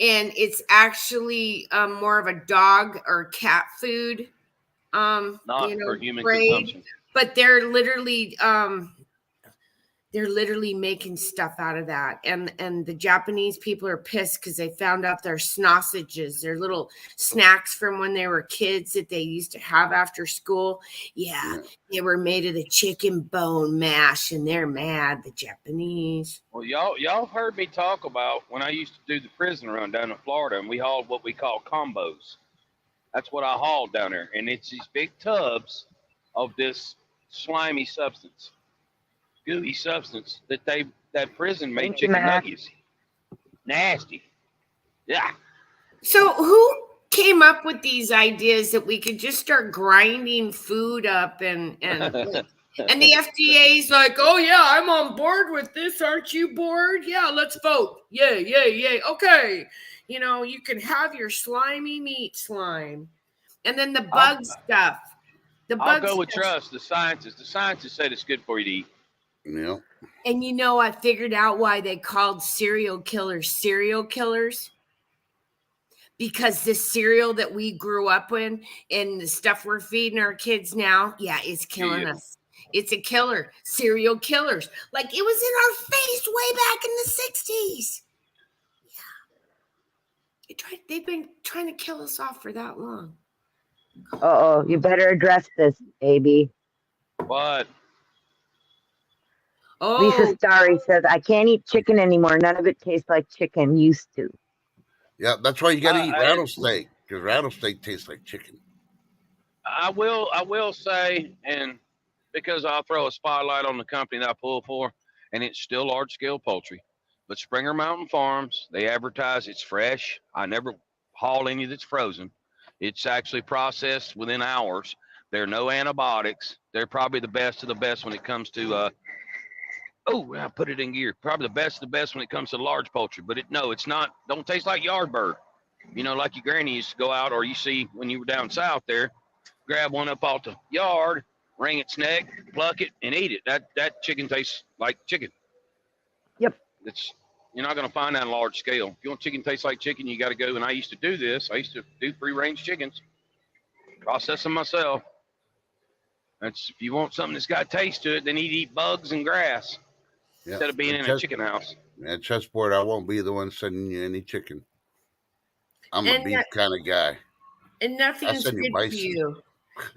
And it's actually more of a dog or cat food. Not for human grade. consumption. But they're literally they're literally making stuff out of that. And the Japanese people are pissed because they found out their sausages, their little snacks from when they were kids that they used to have after school. Yeah, they were made of the chicken bone mash, and they're mad, the Japanese. Well, y'all heard me talk about when I used to do the prison run down in Florida, and we hauled what we call combos. That's what I hauled down there, and it's these big tubs of this slimy substance, gooey substance that prison made Thank you, chicken Matt. nuggets. Nasty. Yeah. So who came up with these ideas that we could just start grinding food up and the FDA's like, oh yeah, I'm on board with this. Aren't you bored? Yeah, let's vote. Yay, yay, yay. Okay. You know, you can have your slimy meat slime. And then the bug stuff. I'll go with trust. The scientists said it's good for you to eat. Yeah. And you know, I figured out why they called serial killers serial killers. Because the cereal that we grew up in and the stuff we're feeding our kids now, yeah, it's killing us. It's a killer. Serial killers. Like it was in our face way back in the 60s. Yeah. They've been trying to kill us off for that long. Uh-oh, you better address this, baby. What? Oh, Lisa Starry says, I can't eat chicken anymore. None of it tastes like chicken used to. Yeah, that's why you got to eat rattlesnake, because rattlesnake tastes like chicken. I will say, and because I'll throw a spotlight on the company that I pull for, and it's still large scale poultry, but Springer Mountain Farms, they advertise it's fresh. I never haul any that's frozen. It's actually processed within hours. There are no antibiotics. They're probably the best of the best when it comes to I put it in gear. Probably the best of the best when it comes to large poultry, but it's not. Don't taste like yard bird. You know, like your granny used to go out, or you see when you were down south there, grab one up off the yard, wring its neck, pluck it, and eat it. That chicken tastes like chicken. Yep. You're not going to find that on large scale. If you want chicken taste like chicken, you got to go. And I used to do this. I used to do free range chickens, process them myself. If you want something that's got taste to it, then you eat bugs and grass. Instead of being in a chicken house. At chessboard, I won't be the one sending you any chicken. I'm a beef kind of guy. And nothing's good for you.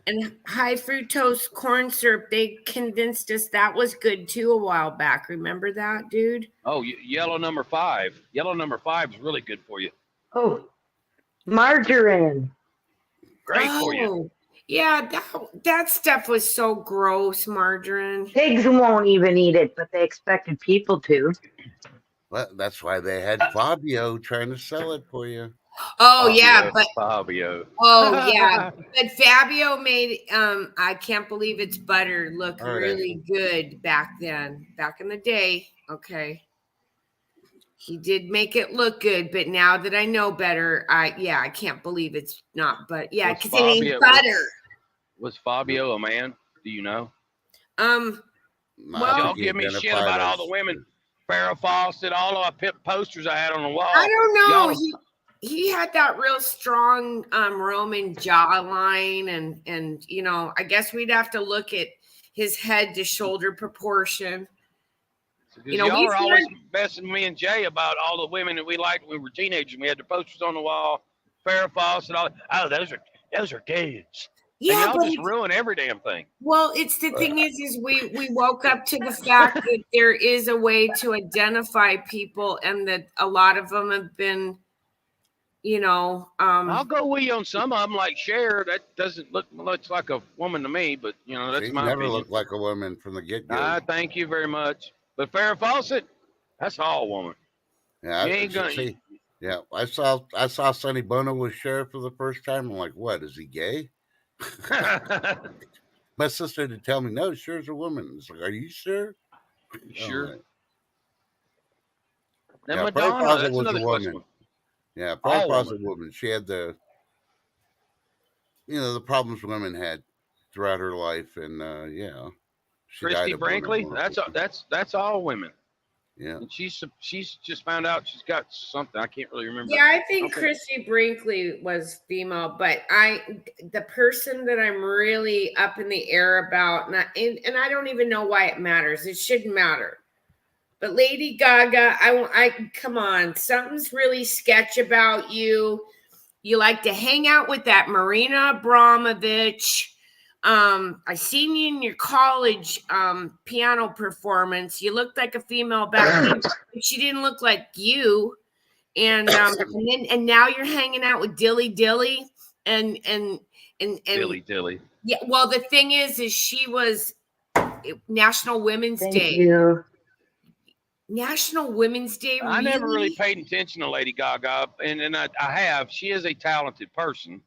And high fructose corn syrup, they convinced us that was good too a while back. Remember that, dude? Oh, yellow number 5. Yellow number 5 is really good for you. Oh, margarine. Great for you. Yeah, that stuff was so gross, margarine. Pigs won't even eat it, but they expected people to. Well, that's why they had Fabio trying to sell it for you. Oh, yeah, but Fabio. Oh, yeah, but Fabio made I can't believe it's butter look really good back then, back in the day. Okay, he did make it look good, but now that I know better, I can't believe it's not. But yeah, because it ain't butter. Was Fabio a man? Do you know? Well, y'all give me shit about all the women, Farrah Fawcett, all of the posters I had on the wall. I don't know. He had that real strong Roman jawline, and you know, I guess we'd have to look at his head to shoulder proportion. You know, y'all were always messing me and Jay about all the women that we liked when we were teenagers. We had the posters on the wall, Farrah Fawcett, those are kids. Yeah, and y'all just ruin every damn thing. Well, it's the thing is we woke up to the fact that there is a way to identify people, and that a lot of them have been, you know. I'll go with you on some of them, like Cher. That doesn't look much like a woman to me, but you know that's my opinion. Never looked like a woman from the get-go. Thank you very much. But Farrah Fawcett, that's all woman. Yeah, you ain't gonna. See, yeah, I saw Sonny Bono with Cher for the first time. I'm like, what? Is he gay? My sister had to tell me, no, Cher's a woman. It's like, are you sure? Sure. Right. Then yeah, Madonna, that's another woman. Yeah, Farrah Fawcett was a woman. She had the problems women had throughout her life, and Christy Brinkley, that's all women. Yeah, and she's just found out she's got something. I can't really remember. Yeah, I think Christy Brinkley was female, but the person that I'm really up in the air about, and I don't even know why it matters. It shouldn't matter. But Lady Gaga, I come on, something's really sketch about you. You like to hang out with that Marina Abramovich. I seen you in your college piano performance. You looked like a female ballerina, but she didn't look like you. And now you're hanging out with Dilly Dilly and Dilly. yeah. Well, the thing is she was National Women's Thank Day. you. National Women's Day. I never really Really? paid attention to Lady Gaga, and I have. She is a talented person,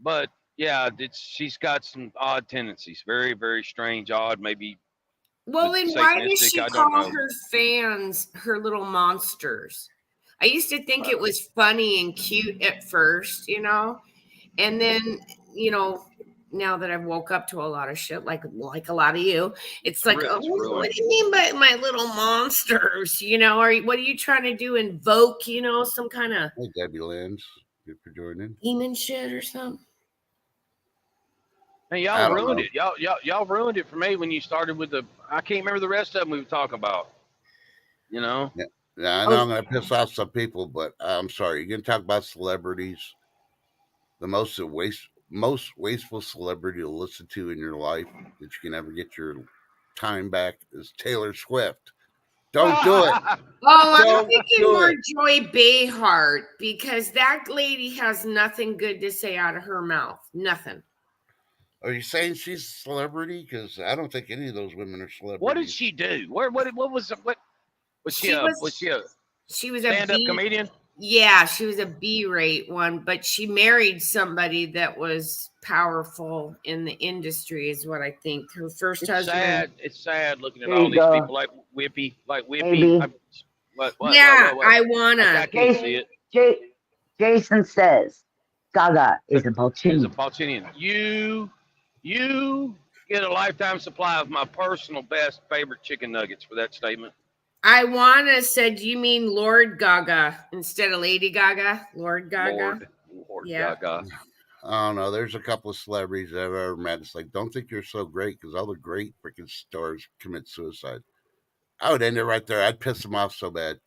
but yeah, she's got some odd tendencies. Very, very strange, odd, maybe Well, then why does satanistic. she I don't call know. her fans her little monsters? I used to think it was funny and cute at first, you know, and then, you know, now that I've woke up to a lot of shit, like a lot of you, it's like, oh, what do you mean by my little monsters? You know, what are you trying to do? Invoke, you know, some kind of Hey, Debbie Lands, good for joining. demon shit or something? And I y'all don't ruined know. it. Y'all ruined it for me when you started with the. I can't remember the rest of them we were talking about. You know. Yeah, I know I'm going to piss off some people, but I'm sorry. You're going to talk about celebrities. The most wasteful celebrity to listen to in your life that you can ever get your time back is Taylor Swift. Don't do it. Oh, I'm Don't thinking do more it. Joy Behar because that lady has nothing good to say out of her mouth. Nothing. Are you saying she's a celebrity? Because I don't think any of those women are celebrities. What did she do? What was she a stand-up comedian? Yeah, she was a B-rate one, but she married somebody that was powerful in the industry, is what I think. Her first husband. It's sad looking at There all you these go. people like Whippy. Maybe. What? I wanna. I can't see it. Jason says Gaga is a Is a Balchinian. Balchinian. You get a lifetime supply of my personal best favorite chicken nuggets for that statement. I wanna said you mean Lord Gaga instead of Lady Gaga? Lord Gaga. Lord Yeah. Gaga. I don't know. There's a couple of celebrities that I've ever met. It's like, don't think you're so great because all the great freaking stars commit suicide. I would end it right there. I'd piss them off so bad.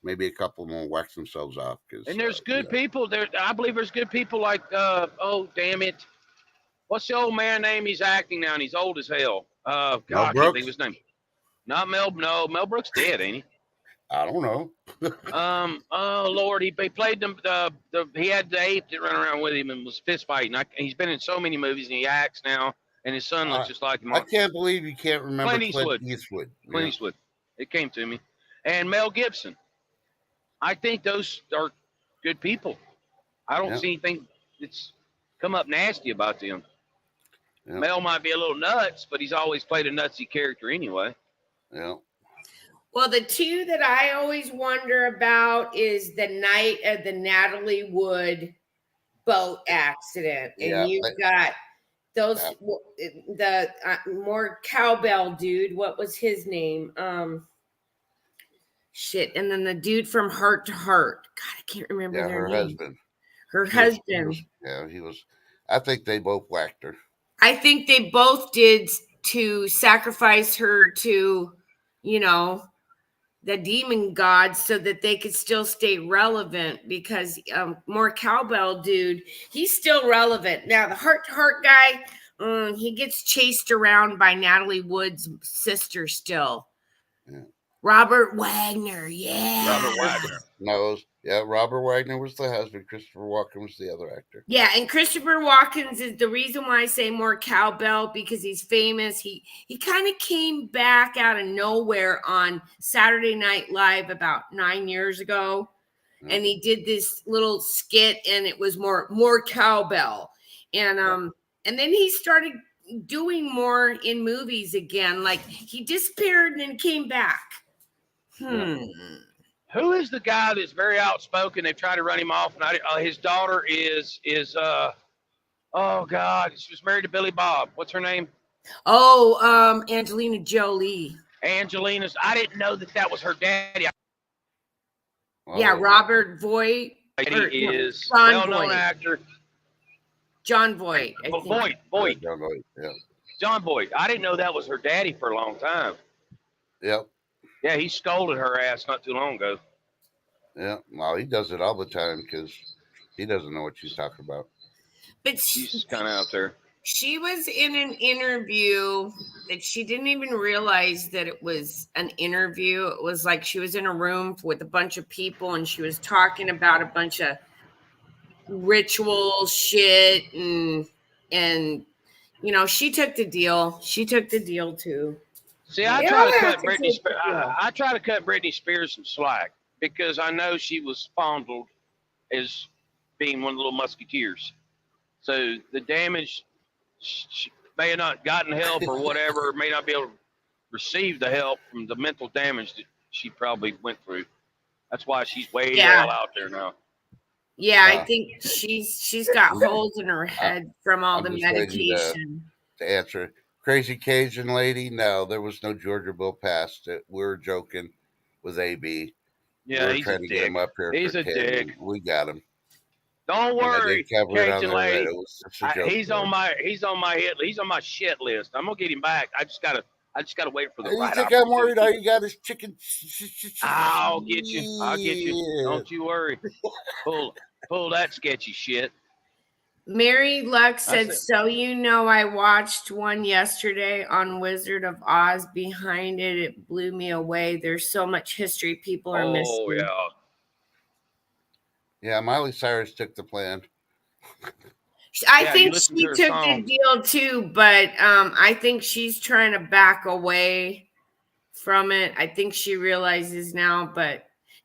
Maybe a couple of them will wax themselves off. And there's good people there. I believe there's good people like, oh, damn it. What's the old man name? He's acting now and he's old as hell. God, I can't think of his name. Not Mel. No, Mel Brooks dead, ain't he? I don't know. Oh Lord, he played he had the ape that ran around with him and was fist fighting. He's been in so many movies and he acts now, and his son looks just like him. I can't believe you can't remember Clint Eastwood. Clint Eastwood. It came to me, and Mel Gibson. I think those are good people. I don't see anything that's come up nasty about them. Yeah. Mel might be a little nuts, but he's always played a nutsy character anyway. Yeah. Well, the two that I always wonder about is the night of the Natalie Wood boat accident. And you've got those, the more cowbell dude. What was his name? Shit. And then the dude from Heart to Heart. God, I can't remember their name. Husband. Her husband. He was. I think they both whacked her. I think they both did to sacrifice her to, you know, the demon gods so that they could still stay relevant because more cowbell dude, he's still relevant. Now, the Heart to Heart guy, he gets chased around by Natalie Wood's sister still. Yeah. Robert Wagner, Robert Wagner. No, Robert Wagner was the husband. Christopher Walken was the other actor. Yeah, and Christopher Walken is the reason why I say more cowbell because he's famous. He kind of came back out of nowhere on Saturday Night Live about 9 years ago, and he did this little skit, and it was more cowbell, and then he started doing more in movies again. Like he disappeared and then came back. Who is the guy that's very outspoken? They try to run him off, and his daughter is oh God, she was married to Billy Bob. What's her name? Oh, Angelina Jolie. I didn't know that was her daddy. Yeah, Robert Voight. He is well-known actor. John Voight. Voight. John Voight. Yeah. John Voight. I didn't know that was her daddy for a long time. Yep. Yeah, he scolded her ass not too long ago. Yeah, well, he does it all the time because he doesn't know what she's talking about. But She's kind of out there. she was in an interview that she didn't even realize that it was an interview. It was like she was in a room with a bunch of people and she was talking about a bunch of ritual shit and she took the deal. She took the deal too. See, I They try to all have cut to Britney. take the deal. I try to cut Britney Spears some slack because I know she was fondled as being one of the little musketeers. So the damage, she may have not gotten help or whatever, may not be able to receive the help from the mental damage that she probably went through. That's why she's way the Yeah. hell out there now. Yeah, I think she's got holes in her I, head from all I'm the just waiting medication. to answer. Crazy Cajun lady? No, there was no Georgia bill passed. We were joking with AB. We Yeah, were he's a trying to get him dick. up here He's for a 10, dick. and we got him. Don't And I did worry, cover it on Cajun there that lady. it was just a joke. He's on my shit list. I'm gonna get him back. I just gotta wait for the You right think I'm worried? All opportunity. you got is chicken. I'll get you. I'll get you. Don't you worry. Pull that sketchy shit. Mary Luck That's said, it. so I watched one yesterday on Wizard of Oz. Behind it, it blew me away. There's so much history people are Oh missing. yeah. Yeah, Miley Cyrus took the plan. I Yeah, you think listen to she her took the songs. deal too, but I think she's trying to back away from it. I think she realizes now,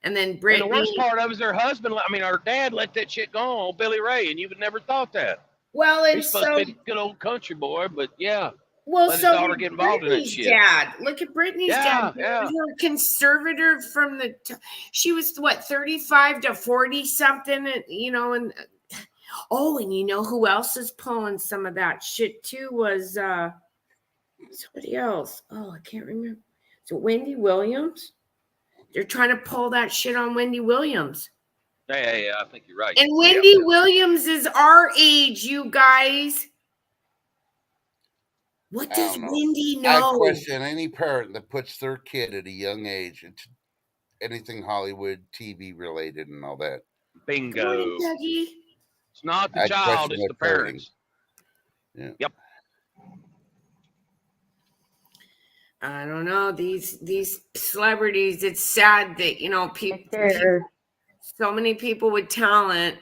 and then And the Brittany. worst part of it is her husband. I mean, her dad let that shit go on, Billy Ray, and you would never thought that. Well, He's supposed to be a good old country boy, but yeah, let his so daughter did get involved in that Brittany's shit. dad. Look at Brittany's dad. Yeah. Her conservator from she was what 35 to 40 something, and and you know who else is pulling some of that shit too was somebody else. Oh, I can't remember. So Wendy Williams. They're trying to pull that shit on Wendy Williams. Yeah, I think you're right. And Wendy Williams is our age, you guys. What does Wendy know? I question any parent that puts their kid at a young age into anything Hollywood, TV related, and all that. Bingo. Good morning, Dougie. It's not the child, it's the parents. Yeah. Yep. I don't know, these celebrities. It's sad that people, so many people with talent,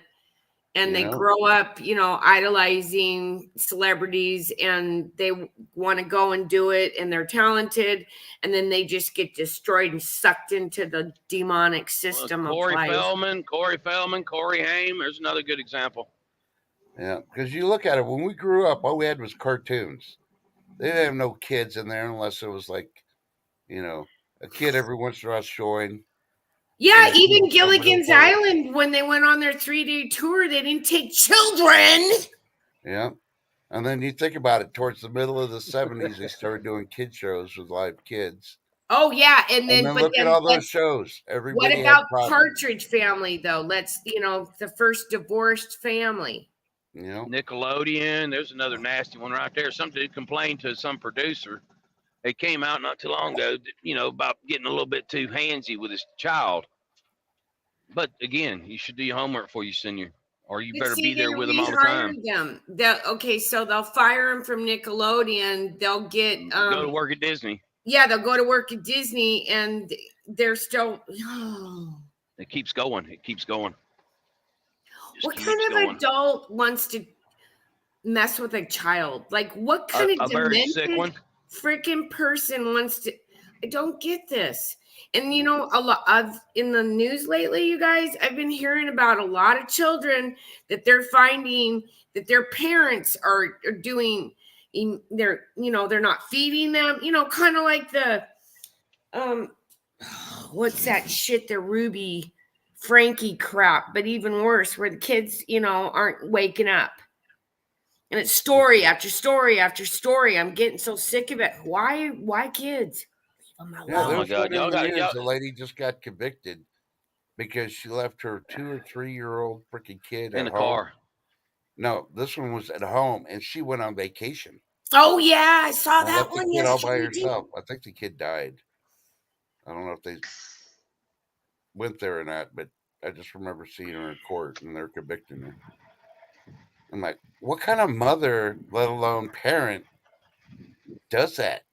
and they grow up, idolizing celebrities, and they want to go and do it, and they're talented, and then they just get destroyed and sucked into the demonic system of life. Corey Feldman, Corey Haim. There's another good example. Yeah, because you look at it, when we grew up, all we had was cartoons. They didn't have no kids in there unless it was like, a kid every once in a while showing. Yeah, even Gilligan's Island, when they went on their 3-day tour, they didn't take children. Yeah. And then you think about it, towards the middle of the 70s, they started doing kid shows with live kids. Oh, yeah. And then look at all those shows. Everybody what about Partridge Family, though? The first divorced family. Nickelodeon. There's another nasty one right there. Some dude complained to some producer. It came out not too long ago, about getting a little bit too handsy with his child. But again, you should do your homework before you send or you better be there with them all the time. So they'll fire him from Nickelodeon. They'll get go to work at Disney. Yeah, they'll go to work at Disney, and they're still. It keeps going. What kind of adult wants to mess with a child? Like, what kind of demented freaking person wants to? I don't get this. And a lot of in the news lately, you guys, I've been hearing about a lot of children that they're finding that their parents are doing. They're not feeding them. Kind of like the what's that shit? The Ruby Frankie crap, but even worse, where the kids aren't waking up. And it's story after story after story. I'm getting so sick of it. Why kids? Yeah, oh my God! The lady just got convicted because she left her 2 or 3 year old freaking kid in the car. No, this one was at home, and she went on vacation. Oh yeah, I saw that one yesterday. All by herself. I think the kid died. I don't know if they went there or not, but I just remember seeing her in court and they're convicting her. I'm like, what kind of mother, let alone parent, does that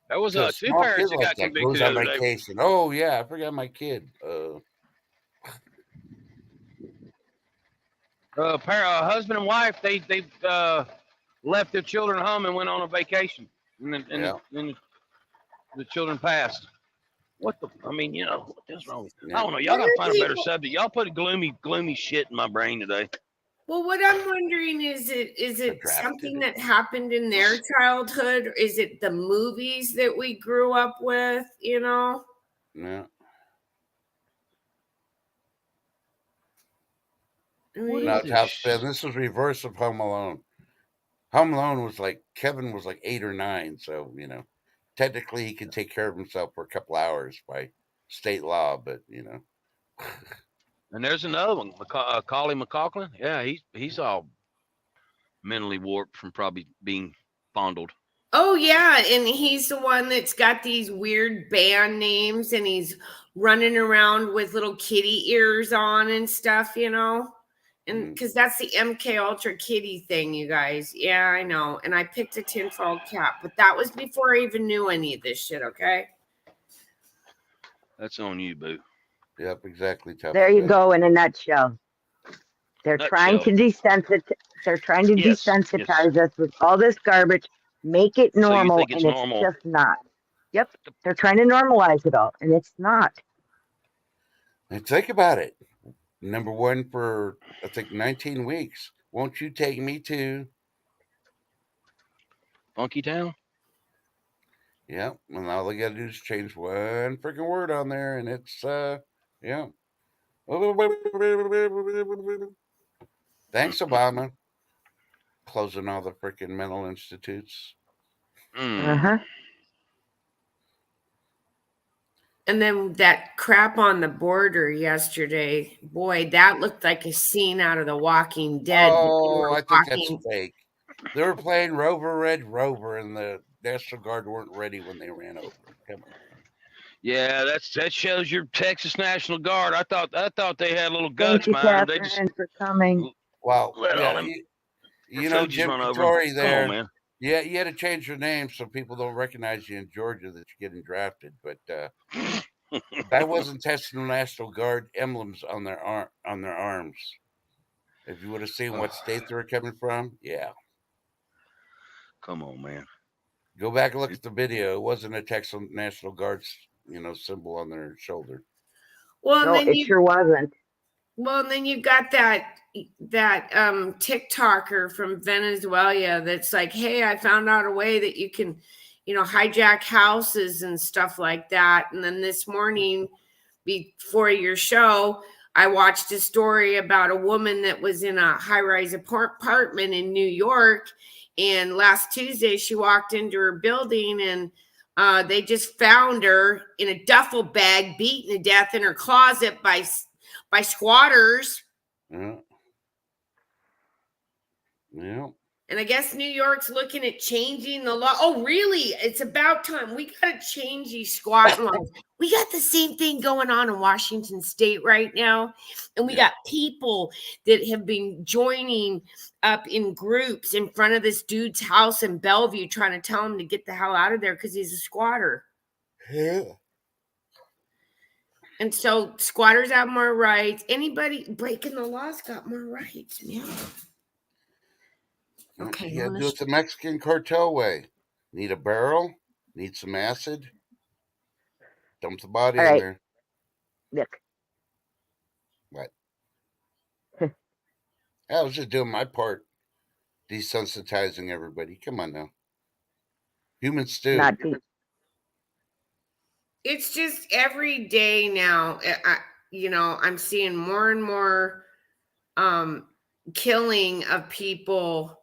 There was to a two small kid parents that like got that? convicted Goes the on other day. vacation. Oh yeah, I forgot my kid. Husband and wife, they left their children home and went on a vacation, Yeah, and the children passed. What the? I mean, what is wrong? I yeah. don't know. Y'all What got to are find a better people? subject. Y'all put gloomy shit in my brain today. Well, what I'm wondering is The it draft did something it. that happened in their childhood? Or is it the movies that we grew up with? Yeah. I What mean, No, is top this? 10. This is reverse of Home Alone. Home Alone was like Kevin was like 8 or 9, so technically he could take care of himself for a couple hours by state law, but And there's another one, Macaulay McLachlan. Yeah, he's all mentally warped from probably being fondled. oh yeah, and he's the one that's got these weird band names, and he's running around with little kitty ears on and stuff. And because that's the MK Ultra kitty thing, you guys. Yeah, I know. And I picked a tinfoil cap, but that was before I even knew any of this shit. Okay. That's on you, boo. yep, exactly. Top There you spin. go in a nutshell. They're trying Nutshell. to Yes, yes. desensitize us with all this garbage, make it So you normal, think it's and it's normal? just not. Yep. They're trying to normalize it all, and it's not. And think about it. Number one for I think 19 weeks. Won't you take me to? Funky Town? Yep. And all they got to do is change one freaking word on there, and it's yeah. Thanks, Obama. Closing all the freaking mental institutes. Uh Mm. huh. And then that crap on the border yesterday, boy, that looked like a scene out of The Walking Dead. They Oh, were I think that's walking. fake. They were playing Rover Red Rover, and the National Guard weren't ready when they ran over. Come on. Yeah, that shows your Texas National Guard. I thought they had a little Thank guts you, behind them. They just Catherine, for coming. Well, let all yeah, them Jim refugees run over them. Catori Come on, there. man. Yeah, you had to change your name so people don't recognize you in Georgia that you're getting drafted. But that wasn't testing the National Guard emblems on their arms. If you would have seen what state they were coming from, yeah. Come on, man. Go back and look at the video. It wasn't a Texas National Guard's symbol on their shoulder. Well, and No, then it you sure wasn't. well, and then you got that TikToker from Venezuela that's like, hey, I found out a way that you can, hijack houses and stuff like that. And then this morning, before your show, I watched a story about a woman that was in a high-rise apartment in New York, and last Tuesday she walked into her building, and they just found her in a duffel bag, beaten to death in her closet by squatters. Yeah. Yeah. And I guess New York's looking at changing the law. Oh, really? It's about time. We got to change these squat laws. We got the same thing going on in Washington State right now. And we got people that have been joining up in groups in front of this dude's house in Bellevue trying to tell him to get the hell out of there because he's a squatter. Yeah. And so squatters have more rights. Anybody breaking the law's got more rights. Yeah. Okay. You gotta do it the Mexican cartel way. Need a barrel, need some acid, dump the body All in right, there. look. What? I was just doing my part, desensitizing everybody. Come on now. Human stew. Not deep. It's just every day now. I'm seeing more and more killing of people,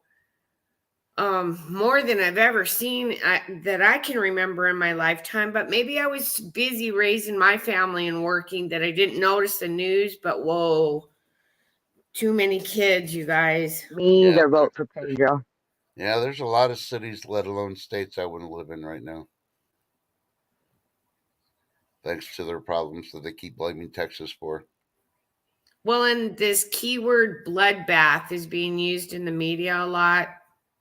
more than I've ever seen that I can remember in my lifetime. But maybe I was busy raising my family and working that I didn't notice the news. But whoa, too many kids, you guys. Me either. Vote for Pedro. Yeah, there's a lot of cities, let alone states, I wouldn't live in right now. thanks to their problems that they keep blaming Texas for. Well, and this keyword bloodbath is being used in the media a lot.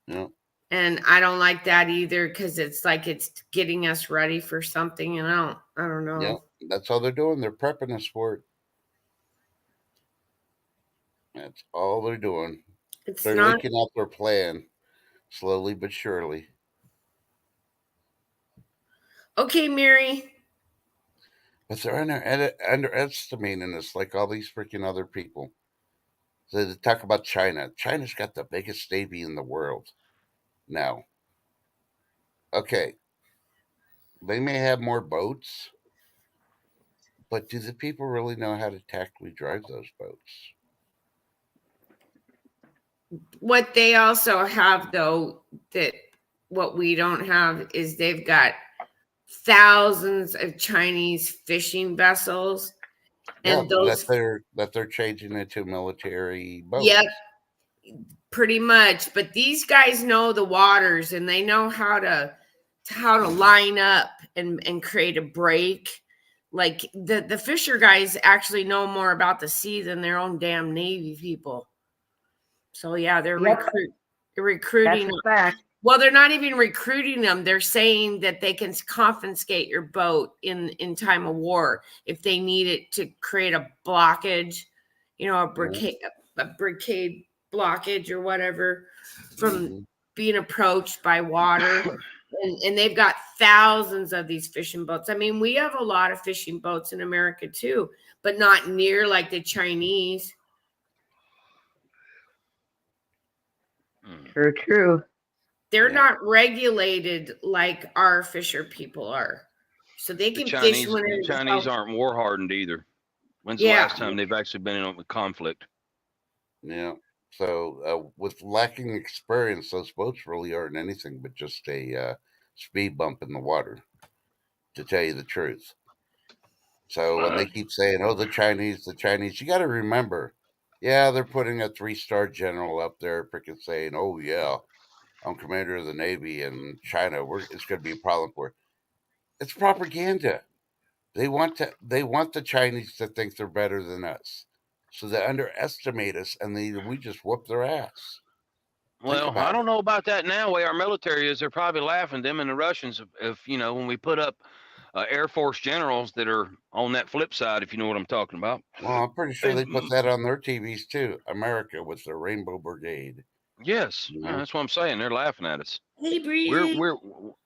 Yeah. And I don't like that either, because it's like it's getting us ready for something, and I don't know. Yeah, that's all they're doing. They're prepping us for it. That's all they're doing. It's They're not leaking out their plan, slowly but surely. okay, Mary. But they're underestimating us like all these freaking other people. So they talk about China. China's got the biggest navy in the world now. Okay, they may have more boats, but do the people really know how to tactically drive those boats? What they also have, though, that what we don't have is they've got thousands of Chinese fishing vessels, Yeah, and those, that they're changing into military boats. yep, pretty much. But these guys know the waters, and they know how to line up and create a break. Like the fisher guys actually know more about the sea than their own damn Navy people. So yeah, they're Yep, recruiting. that's a fact. Well, they're not even recruiting them. They're saying that they can confiscate your boat in time of war if they need it to create a blockage, a brigade blockage or whatever from being approached by water. And they've got thousands of these fishing boats. I mean, we have a lot of fishing boats in America too, but not near like the Chinese. True. They're not regulated like our fisher people are. So they can fish when the Chinese aren't war hardened either. When's the last time they've actually been in a conflict? Yeah. So with lacking experience, those boats really aren't anything but just a speed bump in the water, to tell you the truth. So when they keep saying, "Oh, the Chinese," you got to remember, yeah, they're putting a 3-star general up there, freaking saying, "Oh yeah, I'm commander of the Navy in China. It's going to be a problem for it." It's propaganda. They want the Chinese to think they're better than us, so they underestimate us, and we just whoop their ass. Well, I don't know about that now. The way our military is, they're probably laughing, them and the Russians, if when we put up Air Force generals that are on that flip side, if you know what I'm talking about. Well, I'm pretty sure they put that on their TVs too. America with the Rainbow Brigade. Yes, that's what I'm saying. They're laughing at us. Hey, Breezy.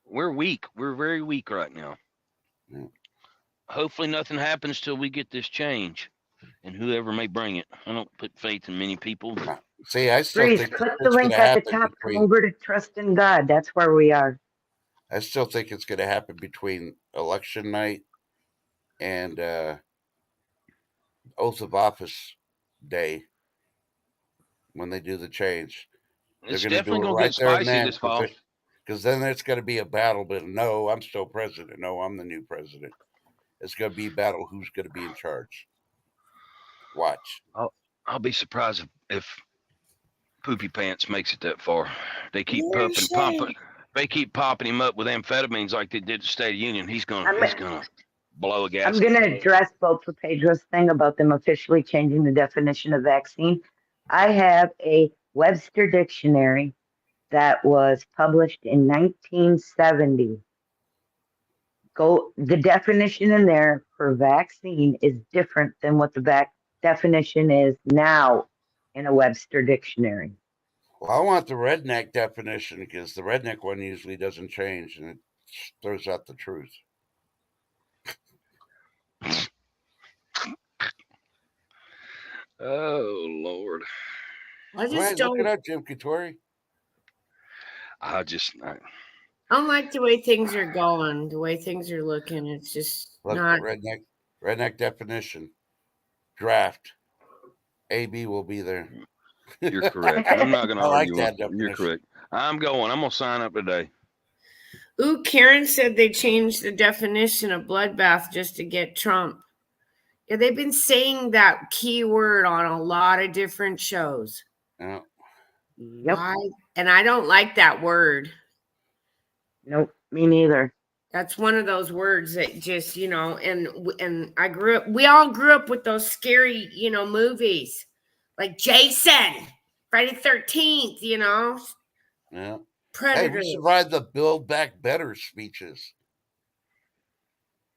We're weak. We're very weak right now. Yeah. Hopefully, nothing happens till we get this change, and whoever may bring it. I don't put faith in many people. See, I still think click the link at the top. Come over to Trust in God. That's where we are. I still think it's going to happen between election night and oath of office day when they do the change. It's They're going to do it right there and then, this fall. Because then there's going to be a battle. But no, I'm still president. No, I'm the new president. It's going to be a battle. Who's going to be in charge? Watch. I'll be surprised if Poopy Pants makes it that far. They keep pumping. They keep popping him up with amphetamines like they did the State of Union. He's gonna blow a gas. I'm gonna address both for Pedro's thing about them officially changing the definition of vaccine. I have a Webster dictionary that was published in 1970. The definition in there for vaccine is different than what the definition is now in a Webster dictionary. Well, I want the redneck definition because the redneck one usually doesn't change and it throws out the truth. Oh Lord! I just don't look it up, Jim Couture. I don't like the way things are going, the way things are looking. It's just not redneck definition. Draft. AB will be there. You're correct. I'm not going to argue with you. You're correct. I'm going to sign up today. Ooh, Karen said they changed the definition of bloodbath just to get Trump. Yeah, they've been saying that keyword on a lot of different shows. Yeah. Yep. And I don't like that word. Nope, me neither. That's one of those words that just, and we all grew up with those scary, movies like Jason, Friday 13th, Yeah. Hey, Predator. we survived the Build Back Better speeches.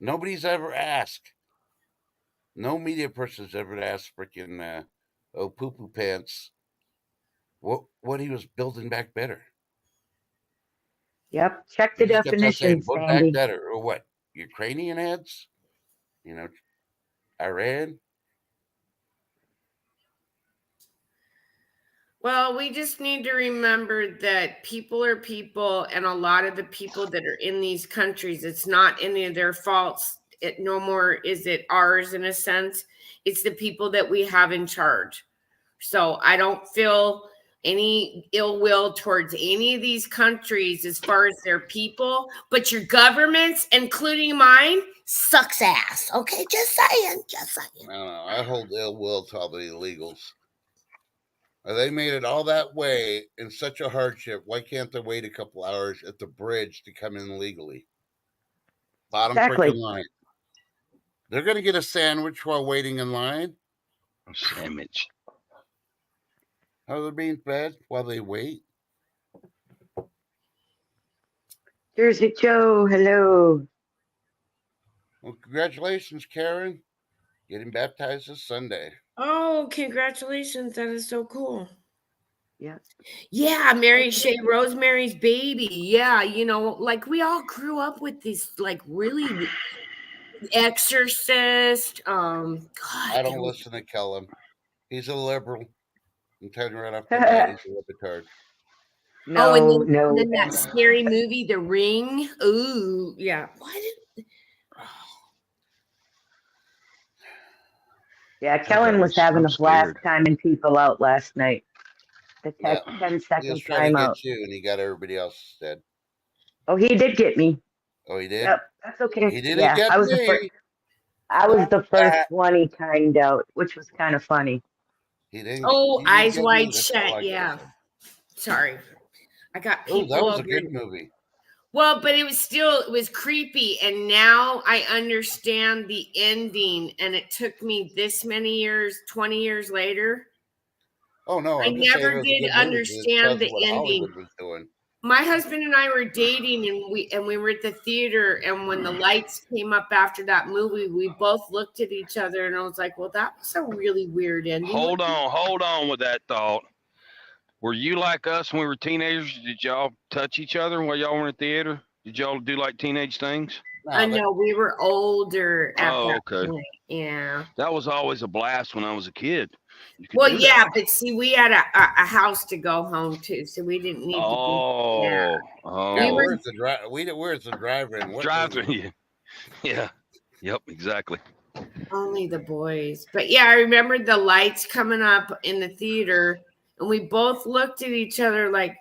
Nobody's ever asked. No media person's ever asked freaking Poo Poo Pants what he was building back better. Yep. Check He the just kept on saying, definition, "Build back Sandy. better," or what? Ukrainian heads? Iran? Well, we just need to remember that people are people, and a lot of the people that are in these countries, it's not any of their faults. It no more is it ours in a sense. It's the people that we have in charge. So I don't feel any ill will towards any of these countries as far as their people, but your governments, including mine, sucks ass. Okay, just saying, just saying. I don't know. I hold ill will to all the illegals. They made it all that way in such a hardship. Why can't they wait a couple hours at the bridge to come in legally? Bottom Exactly. freaking line. They're going to get a sandwich while waiting in line. A sandwich. How they're being fed while they wait. Jersey Joe, hello. Well, congratulations, Karen. Getting baptized this Sunday. Oh, congratulations. That is so cool. Yeah. Yeah, Mary Shea Rosemary's Baby. Yeah, like we all grew up with this, like really Exorcist. God, I don't listen to Kellum. He's a liberal. I'm telling you right off the bat, he's a libtard. Oh, and No. then that scary movie, The Ring. Ooh, yeah. Why did? Yeah, Kellen was having a blast scared. timing people out last night. The 10 He was second trying to timeout. get you, and he got everybody else instead. Oh, he did get me. Oh, he did? Yep, that's okay. He didn't Yeah, get I was me. the first. I was the first one he timed out, which was kind of funny. He didn't. Oh, he didn't Eyes get Wide me. That's Shut. all I Yeah. gotta say. Sorry, I got Oh, people that was a over. good movie. Well, but it was creepy, and now I understand the ending. And it took me this many years, 20 years later. Oh no, I I'm just saying it never was a did good movie. It understand tells the you what ending. Hollywood was doing. My husband and I were dating, and we were at the theater, and when the lights came up after that movie, we both looked at each other, and I was like, "Well, that was a really weird ending." Hold on with that thought. Were you like us when we were teenagers? Did y'all touch each other while y'all were in the theater? Did y'all do like teenage things? No, we were older at that okay. point. Yeah. That was always a blast when I was a kid. You could Well, do yeah, that. but see, we had a house to go home to, so we didn't need to do that. Yeah, We were where's the driver in what drive-through. movie? Yeah. Yep, exactly. only the boys. But yeah, I remember the lights coming up in the theater, and we both looked at each other like,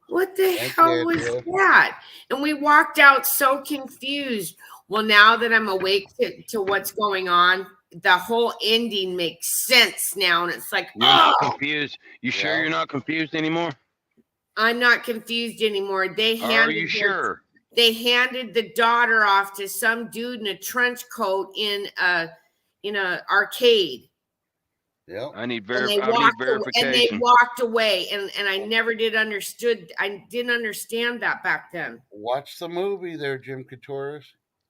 what the hell was that? And we walked out so confused. Well, now that I'm awake to what's going on, the whole ending makes sense now. And it's like, You're not confused. You sure you're not confused anymore? I'm not confused anymore. Are you sure? They handed the daughter off to some dude in a trench coat in a arcade. Yep. I need verification. And they walked away, and I never did understood. I didn't understand that back then. Watch the movie there, Jim Couture's.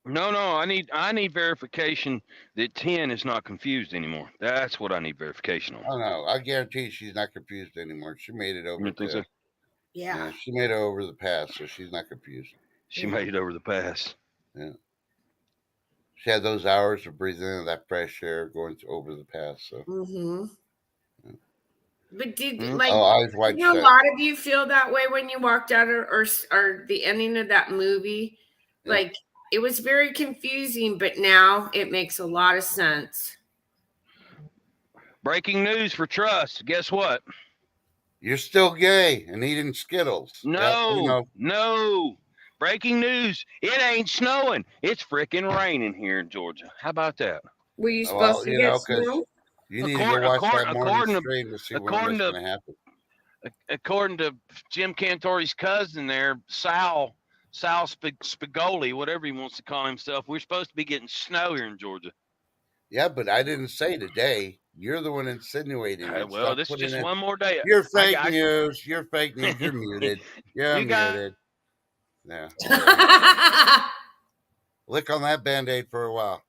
No, I need verification that 10 is not confused anymore. That's what I need verification on. Oh no, I guarantee she's not confused anymore. She made it over. So? Yeah, she made it over the pass, so she's not confused. She made it over the pass. Yeah. She had those hours of breathing in that fresh air going over the pass. So. Mm-hmm. Yeah. But did a lot of you feel that way when you walked out or the ending of that movie? Yeah. Like it was very confusing, but now it makes a lot of sense. Breaking news for Trust. Guess what? You're still gay and eating Skittles. No. Breaking news. It ain't snowing. It's freaking raining here in Georgia. How about that? Were you supposed to get snow? You need to go watch that morning stream to see what's going to happen. According to Jim Cantori's cousin there, Sal, Sal Spigoli, whatever he wants to call himself. We're supposed to be getting snow here in Georgia. Yeah, but I didn't say today. You're the one insinuating it. Well, Stop this is putting just it. one more day. You're fake news. You're fake news. You're muted. You're You got- muted. Yeah. Right. Lick on that Band-Aid for a while.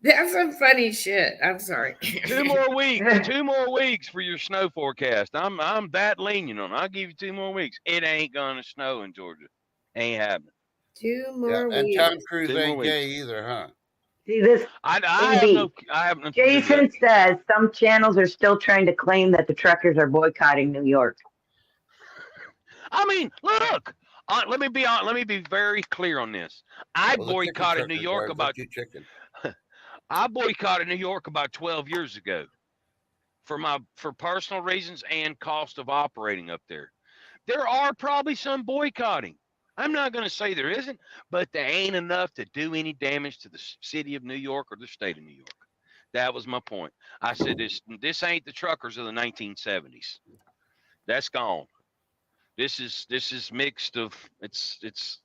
That's some funny shit. I'm sorry. 2 more weeks. 2 more weeks for your snow forecast. I'm that lenient on it. I'll give you 2 more weeks. It ain't gonna snow in Georgia. Ain't happening. 2 Yeah, more and weeks. Tom Cruise 2 more ain't weeks. gay either, huh? See this, I AB. have no. Jason says some channels are still trying to claim that the truckers are boycotting New York. I mean, look. Let me be very clear on this. I boycotted New York about. I boycotted New York about 12 years ago for personal reasons and cost of operating up there. There are probably some boycotting. I'm not going to say there isn't, but there ain't enough to do any damage to the city of New York or the state of New York. That was my point. I said this ain't the truckers of the 1970s. That's gone. This is mixed of there's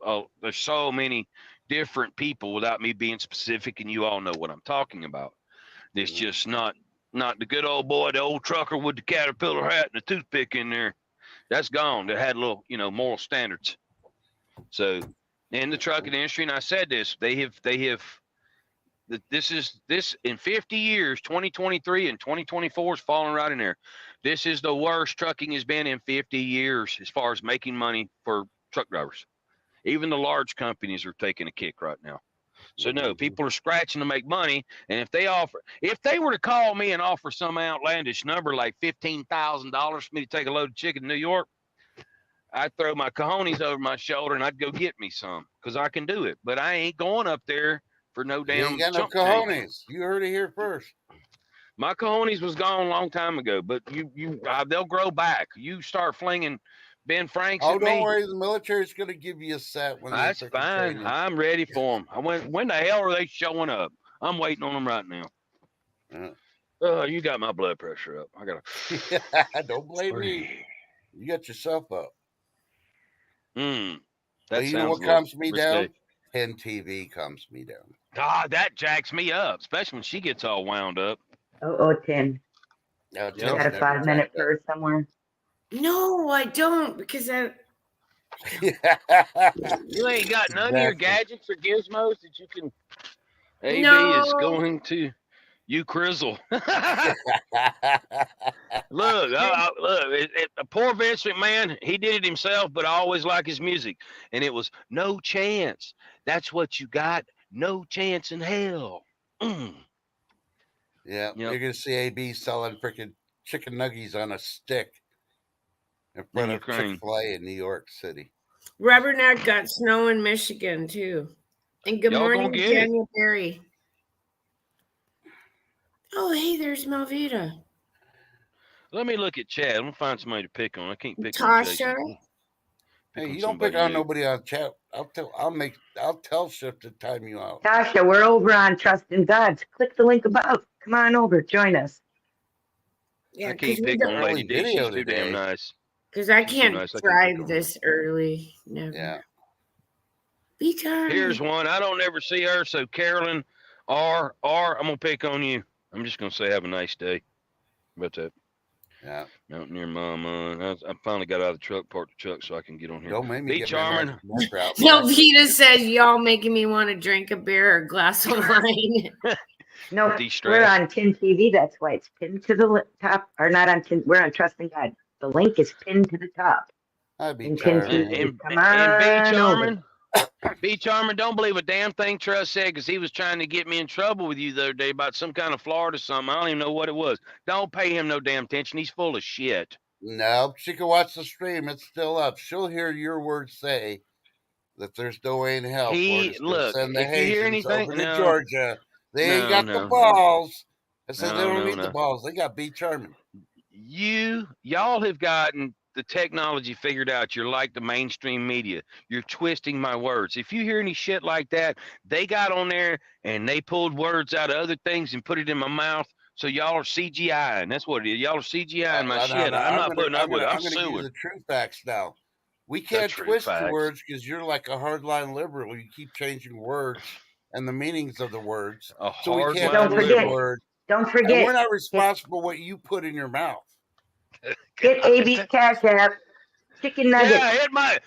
so many different people without me being specific, and you all know what I'm talking about. It's just not the good old boy, the old trucker with the caterpillar hat and the toothpick in there. That's gone. They had a little, moral standards. So, in the trucking industry, and I said this, this in 50 years, 2023 and 2024 is falling right in there. This is the worst trucking has been in 50 years as far as making money for truck drivers. Even the large companies are taking a kick right now. So no, people are scratching to make money. And if they were to call me and offer some outlandish number like $15,000 for me to take a load of chicken to New York, I'd throw my cojones over my shoulder and I'd go get me some because I can do it. But I ain't going up there for no damn. You ain't got no cojones. You heard it here first. My cojones was gone a long time ago, but they'll grow back. You start flinging Ben Franks at me. Oh, don't worry. The military's going to give you a set when that's fine. Training. I'm ready for them. When the hell are they showing up? I'm waiting on them right now. You got my blood pressure up. I gotta. Don't blame me. You got yourself up. That you know what calms me down? Penn TV calms me down. That jacks me up, especially when she gets all wound up. Tim. No, you got a 5-minute purse somewhere? No, I don't, because you ain't got none of your gadgets or gizmos that you can. AB is going to you, Crizzle. Look, poor Vince McMahon, he did it himself, but I always like his music. And it was No Chance. That's what you got. No chance in hell. Yeah, you're going to see AB selling freaking chicken nuggets on a stick in front of Chick-fil-A in New York City. Rubberneck got snow in Michigan, too. And good morning, Daniel Berry. Oh, hey, there's Melvita. Let me look at chat. I'm going to find somebody to pick on. I can't pick Tasha. on Jason. Hey, you don't pick on nobody on chat. I'll tell Shift to time you out. Tasha, we're over on Trust in God. Click the link above. Come on over, join us. Yeah, I can't pick on Lady D. She's too damn nice. Because I can't drive this early. Never. Yeah. Be kind. Here's one. I don't ever see her. So Carolyn, I'm gonna pick on you. I'm just gonna say have a nice day. How about that? Yeah. Out near Mama. I finally got out of the truck, parked the truck so I can get on here. Don't make me Be charming. No, Vita says y'all making me want to drink a beer or a glass of wine. No, we're on Tin TV. That's why it's pinned to the top. Or not on Tin. We're on Trust in God. The link is pinned to the top. I'd be charming. And be charming. Be charming. Don't believe a damn thing Trust said because he was trying to get me in trouble with you the other day about some kind of Florida something. I don't even know what it was. Don't pay him no damn attention. He's full of shit. No, she can watch the stream. It's still up. She'll hear your words say that there's no way in hell Look, send the if you hear anything, over to Georgia. They ain't got the balls. I said they don't need the balls. They got Be Charming. Y'all have gotten the technology figured out. You're like the mainstream media. You're twisting my words. If you hear any shit like that, they got on there and they pulled words out of other things and put it in my mouth. So y'all are CGI, and that's what it is. Y'all are CGI in my shit. I'm not putting up with it. I'm going to give you the true facts now. We can't true twist your facts. words because you're like a hardline liberal. You keep changing words and the meanings of the words, A so we can't Don't hardline twist the forget. liberal. word. Don't And we're forget. not Hit, responsible what you put in your mouth. hit AB's Cash App. Chicken Yeah, nuggets.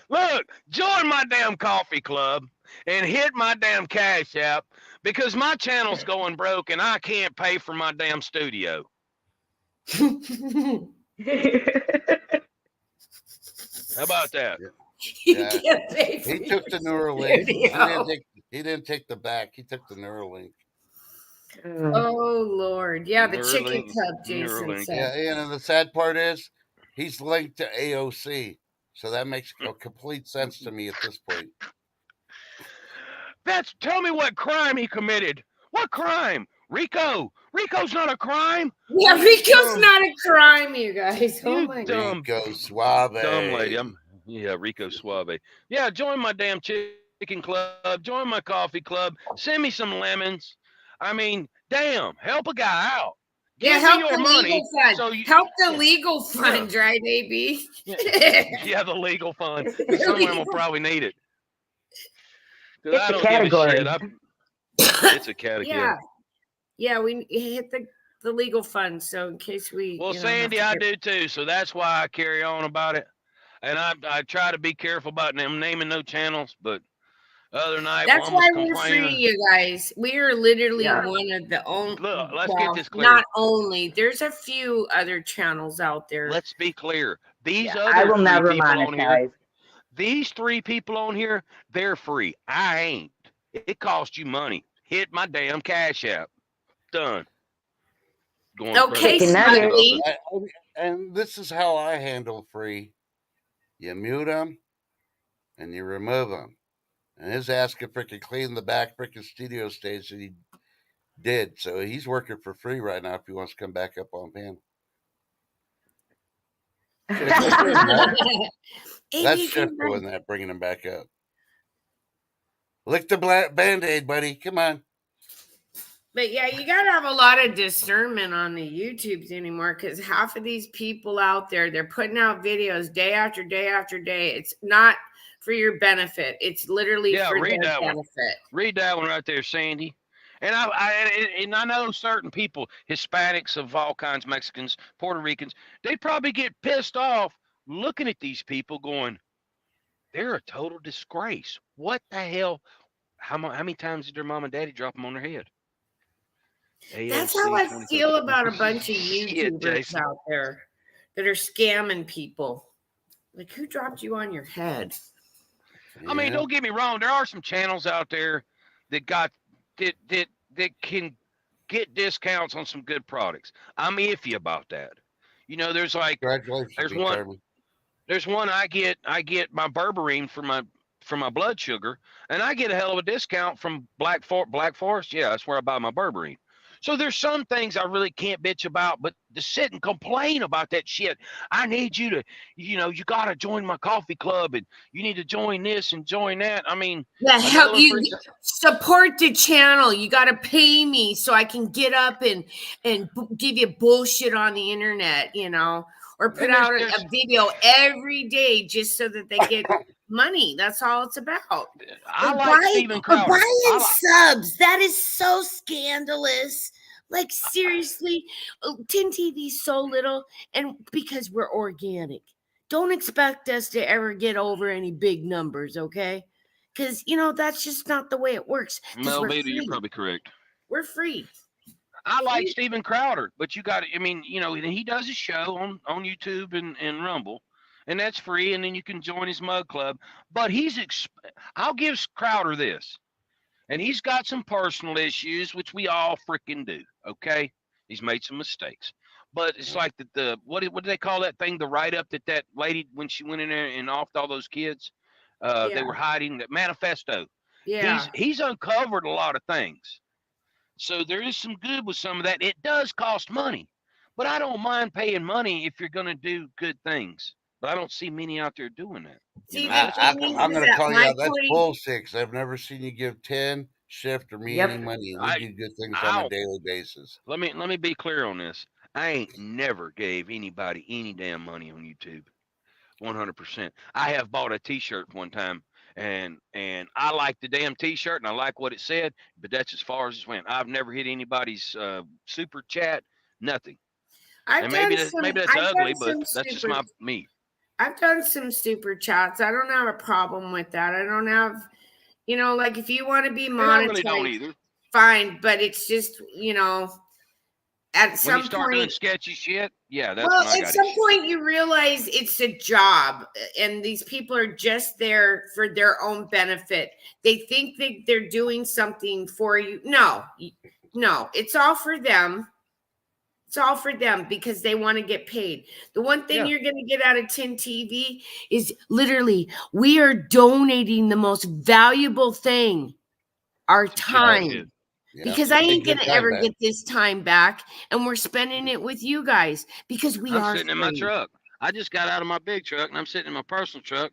join my damn coffee club and hit my damn Cash App because my channel's going broke and I can't pay for my damn studio. How about that? You Yeah, can't pay for he took your the Neuralink. studio. He didn't take the back. He took the Neuralink. Oh Lord, yeah, the chicken Neuralink. club. Jason Neuralink. said. Yeah, and the sad part is he's linked to AOC, so that makes a complete sense to me at this point. Tell me what crime he committed. What crime? Rico. Rico's not a crime. Yeah, What are you Rico's dumb? not a crime, you guys. Oh You my God. dumb, Rico Suave. dumb lady. Rico Suave. Yeah, join my damn chicken club. Join my coffee club. Send me some lemons. I mean, damn, help a guy out. Yeah, Give me help your the money. legal fund. So you, Help the yeah, legal fund, yeah, right, AB? yeah, the legal fund. Because some of them will probably need it. Because It's I a don't give a category. shit. It's a category. Yeah, we hit the legal fund. So in case we, Well, Sandy, I do too. So that's why I carry on about it. And I try to be careful about them naming no channels, but other night That's one was why we're free, complaining. you guys. We are literally Yeah. one of the only. Look, let's get this clear. Not only there's a few other channels out there. Let's be clear. These Yeah, I other will three never people on here, monetize. these 3 people on here, they're free. I ain't. It costs you money. Hit my damn Cash App. Done. Going Okay, Chicken nuggets. Smiley. And this is how I handle free. You mute them and you remove them. And his ass could freaking clean the back freaking studio stage that he did. So he's working for free right now if he wants to come back up on panel. That's shameful in that, bringing him back up. Lick the Band-Aid, buddy. Come on. But yeah, you got to have a lot of discernment on the YouTubes anymore because half of these people out there, they're putting out videos day after day after day. It's not for your benefit. It's literally for their benefit. Read that one right there, Sandy. And I know certain people, Hispanics of all kinds, Mexicans, Puerto Ricans, they probably get pissed off looking at these people going, they're a total disgrace. What the hell? How many times did their mom and daddy drop them on their head? That's how I feel about a bunch of YouTubers out there that are scamming people. Like, who dropped you on your head? I mean, don't get me wrong. There are some channels out there that can get discounts on some good products. I'm iffy about that. You know, there's one I get my berberine for my blood sugar, and I get a hell of a discount from Black Forest. Yeah, that's where I buy my berberine. So there's some things I really can't bitch about, but to sit and complain about that shit, I need you to, you got to join my coffee club and you need to join this and join that. I mean, help you support the channel. You got to pay me so I can get up and give you bullshit on the internet, or put out a video every day just so that they get money. That's all it's about. I like Steven Crowder. Buying subs. That is so scandalous. Like, seriously, Tin TV's so little, and because we're organic. Don't expect us to ever get over any big numbers, okay? Because, that's just not the way it works. Mel Vader, you're probably correct. We're free. I like Steven Crowder, but you got to, he does a show on YouTube and Rumble, and that's free, and then you can join his mug club. But I'll give Crowder this, and he's got some personal issues, which we all freaking do, okay? He's made some mistakes. But it's like what do they call that thing, the write-up that lady, when she went in there and offed all those kids, they were hiding, that manifesto. Yeah. He's uncovered a lot of things. So there is some good with some of that. It does cost money, but I don't mind paying money if you're going to do good things. But I don't see many out there doing that. I'm going to call you out. That's bullshit. I've never seen you give 10, shift, or me any money. We do good things on a daily basis. Let me be clear on this. I ain't never gave anybody any damn money on YouTube. 100%. I have bought a T-shirt one time, and I like the damn T-shirt, and I like what it said, but that's as far as it went. I've never hit anybody's super chat, nothing. I've And done some. maybe that's I've ugly, done but some that's just super. my me. I've done some super chats. I don't have a problem with that. I don't have, like if you want to be And I really don't monetized, either. fine. But it's just, at When you some start doing point, sketchy shit, yeah, that's well, when I at got some issues. point you realize it's a job, and these people are just there for their own benefit. They think that they're doing something for you. No, no, it's all for them. It's all for them because they want to get paid. The one thing Yeah, you're going to get out of Tin TV is literally we are donating the most valuable thing, our some chit Right. shit. time. Yeah. Because I And ain't going good to time ever back. get this time back. And we're spending it with you guys because we I'm are sitting in my free. truck. I just got out of my big truck, and I'm sitting in my personal truck,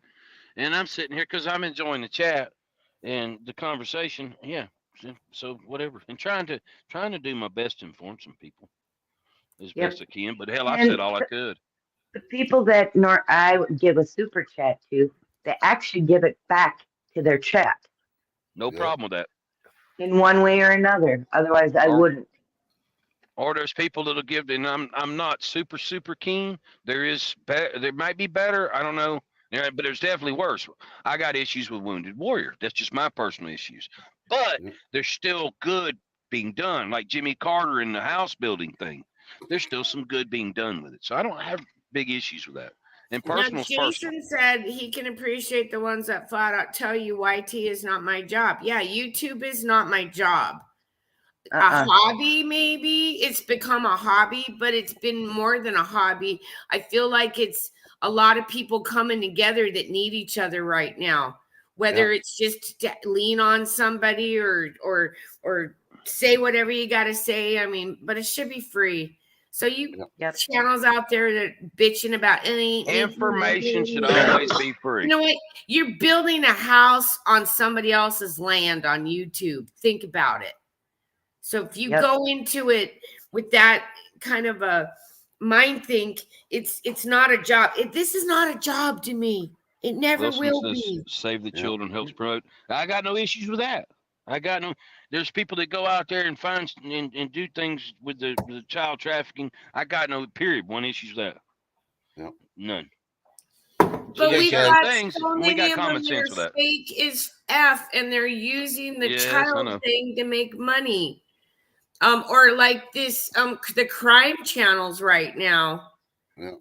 and I'm sitting here because I'm enjoying the chat and the conversation. Yeah, so whatever, and trying to do my best to inform some people as best Yep. I can. But hell, I've said And all I could. the people that I would give a super chat to, they actually give it back to their chat No Yep. problem with that. in one way or another. Otherwise, I Or wouldn't. or there's people that'll give, and I'm not super keen. There might be better. I don't know. Yeah, but there's definitely worse. I got issues with Wounded Warrior. That's just my personal issues. But Yep. there's still good being done, like Jimmy Carter and the house building thing. There's still some good being done with it. So I don't have big issues with that. And Now, personal's personal. Jason said he can appreciate the ones that flat out tell you YT is not my job. Yeah, YouTube is not my job. A Uh-uh. hobby, maybe it's become a hobby, but it's been more than a hobby. I feel like it's a lot of people coming together that need each other right now, whether Yep. it's just to lean on somebody or say whatever you got to say. I mean, but it should be free. So you Yep. Yep. channels out there that bitching about it ain't making Information should money. always be You free. know what? You're building a house on somebody else's land on YouTube. Think about it. So if you Yep. go into it with that kind of a mind think, it's not a job. This is not a job to me. It never Wilson will says, be. "Save the Yep. children helps promote." I got no issues with that. I got no. There's people that go out there and find and do things with the child trafficking. I got no period one issues with that. Yep. None. So But Okay, there's we've certain guys. got things so we got many of them common that are sense with that. fake as F and they're using the Yes, I child know. thing to make money. Or like this, the crime channels right now. Yep.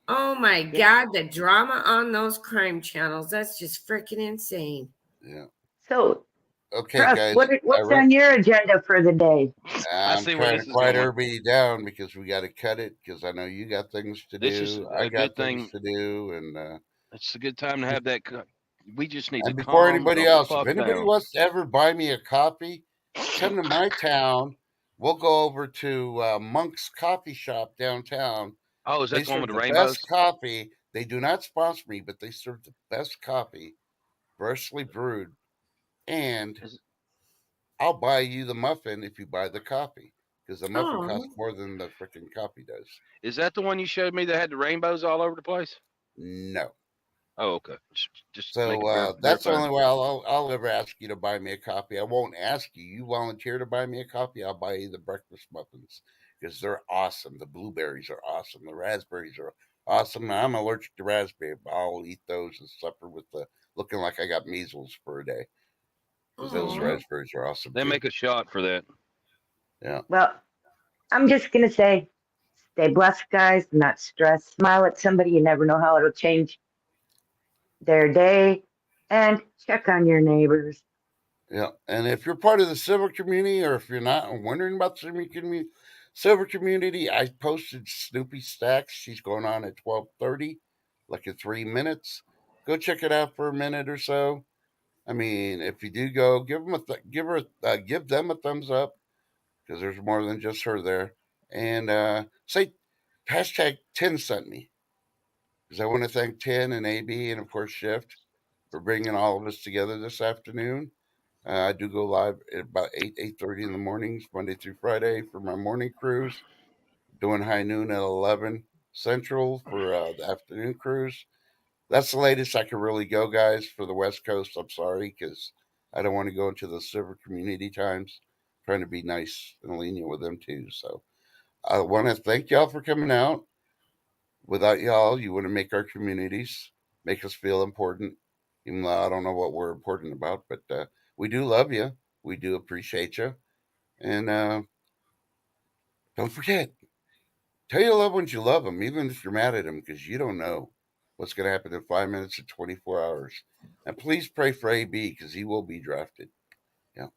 Oh my Yep. God, the drama on those crime channels. That's just freaking insane. Yeah. So, Okay, Trust, guys. what's on your agenda for the day? I I'm see where trying this to is quiet going. everybody down because we got to cut it because I know you got things to This is do. I a good got things thing. to do, It's a good time to have that. We just need to and before calm anybody the else, if fuck anybody down. wants to ever buy me a coffee, come to my town. We'll go over to Monk's Coffee Shop downtown. Oh, is They that the one serve with the the best rainbows? coffee. They do not sponsor me, but they serve the best coffee, freshly brewed, and Is, I'll buy you the muffin if you buy the coffee because the muffin costs Oh, more than the freaking coffee does. is that the one you showed me that had the rainbows all over the place? No. Oh, okay. Just So making that's the verifying. only way I'll ever ask you to buy me a coffee. I won't ask you. You volunteer to buy me a coffee, I'll buy you the breakfast muffins because they're awesome. The blueberries are awesome. The raspberries are awesome. I'm allergic to raspberry, but I'll eat those and suffer with the looking like I got measles for a day because those oh. raspberries are awesome They too. make a shot for that. Yeah. Well, I'm just going to say stay blessed, guys. Not stressed. Smile at somebody. You never know how it'll change their day. And check on your neighbors. Yeah, and if you're part of the silver community, or if you're not and wondering about the silver community, I posted Snoopy Stacks. She's going on at 12:30, like in 3 minutes. Go check it out for a minute or so. I mean, if you do go, give them a thumbs up because there's more than just her there, and say hashtag 10 sent me because I want to thank 10 and AB and of course Shift for bringing all of us together this afternoon. I do go live at about 8:30 in the mornings, Monday through Friday, for my morning cruise. Doing high noon at 11 Central for the afternoon cruise. that's the latest I can really go, guys, for the West Coast. I'm sorry, because I don't want to go into the silver community times. Trying to be nice and lenient with them too. So I want to thank y'all for coming out. Without y'all, you wouldn't make our communities, make us feel important. Even though I don't know what we're important about, but we do love you. We do appreciate you. And don't forget, tell your loved ones you love them, even if you're mad at them, because you don't know what's going to happen in 5 minutes or 24 hours. And please pray for AB because he will be drafted. Yeah.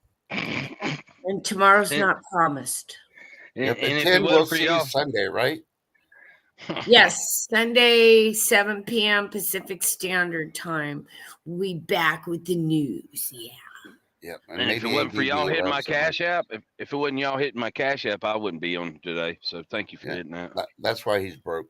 And tomorrow's And- not promised. Yep. And At if 10, it we'll wasn't for see you y'all, Sunday, right? Yes, Sunday, 7 p.m. Pacific Standard Time. We back with the news. Yeah. Yep. and if it maybe wasn't for AB y'all will hitting have my something. Cash App, if it wasn't y'all hitting my Cash App, I wouldn't be on today. So thank you for hitting that. That's why he's broke.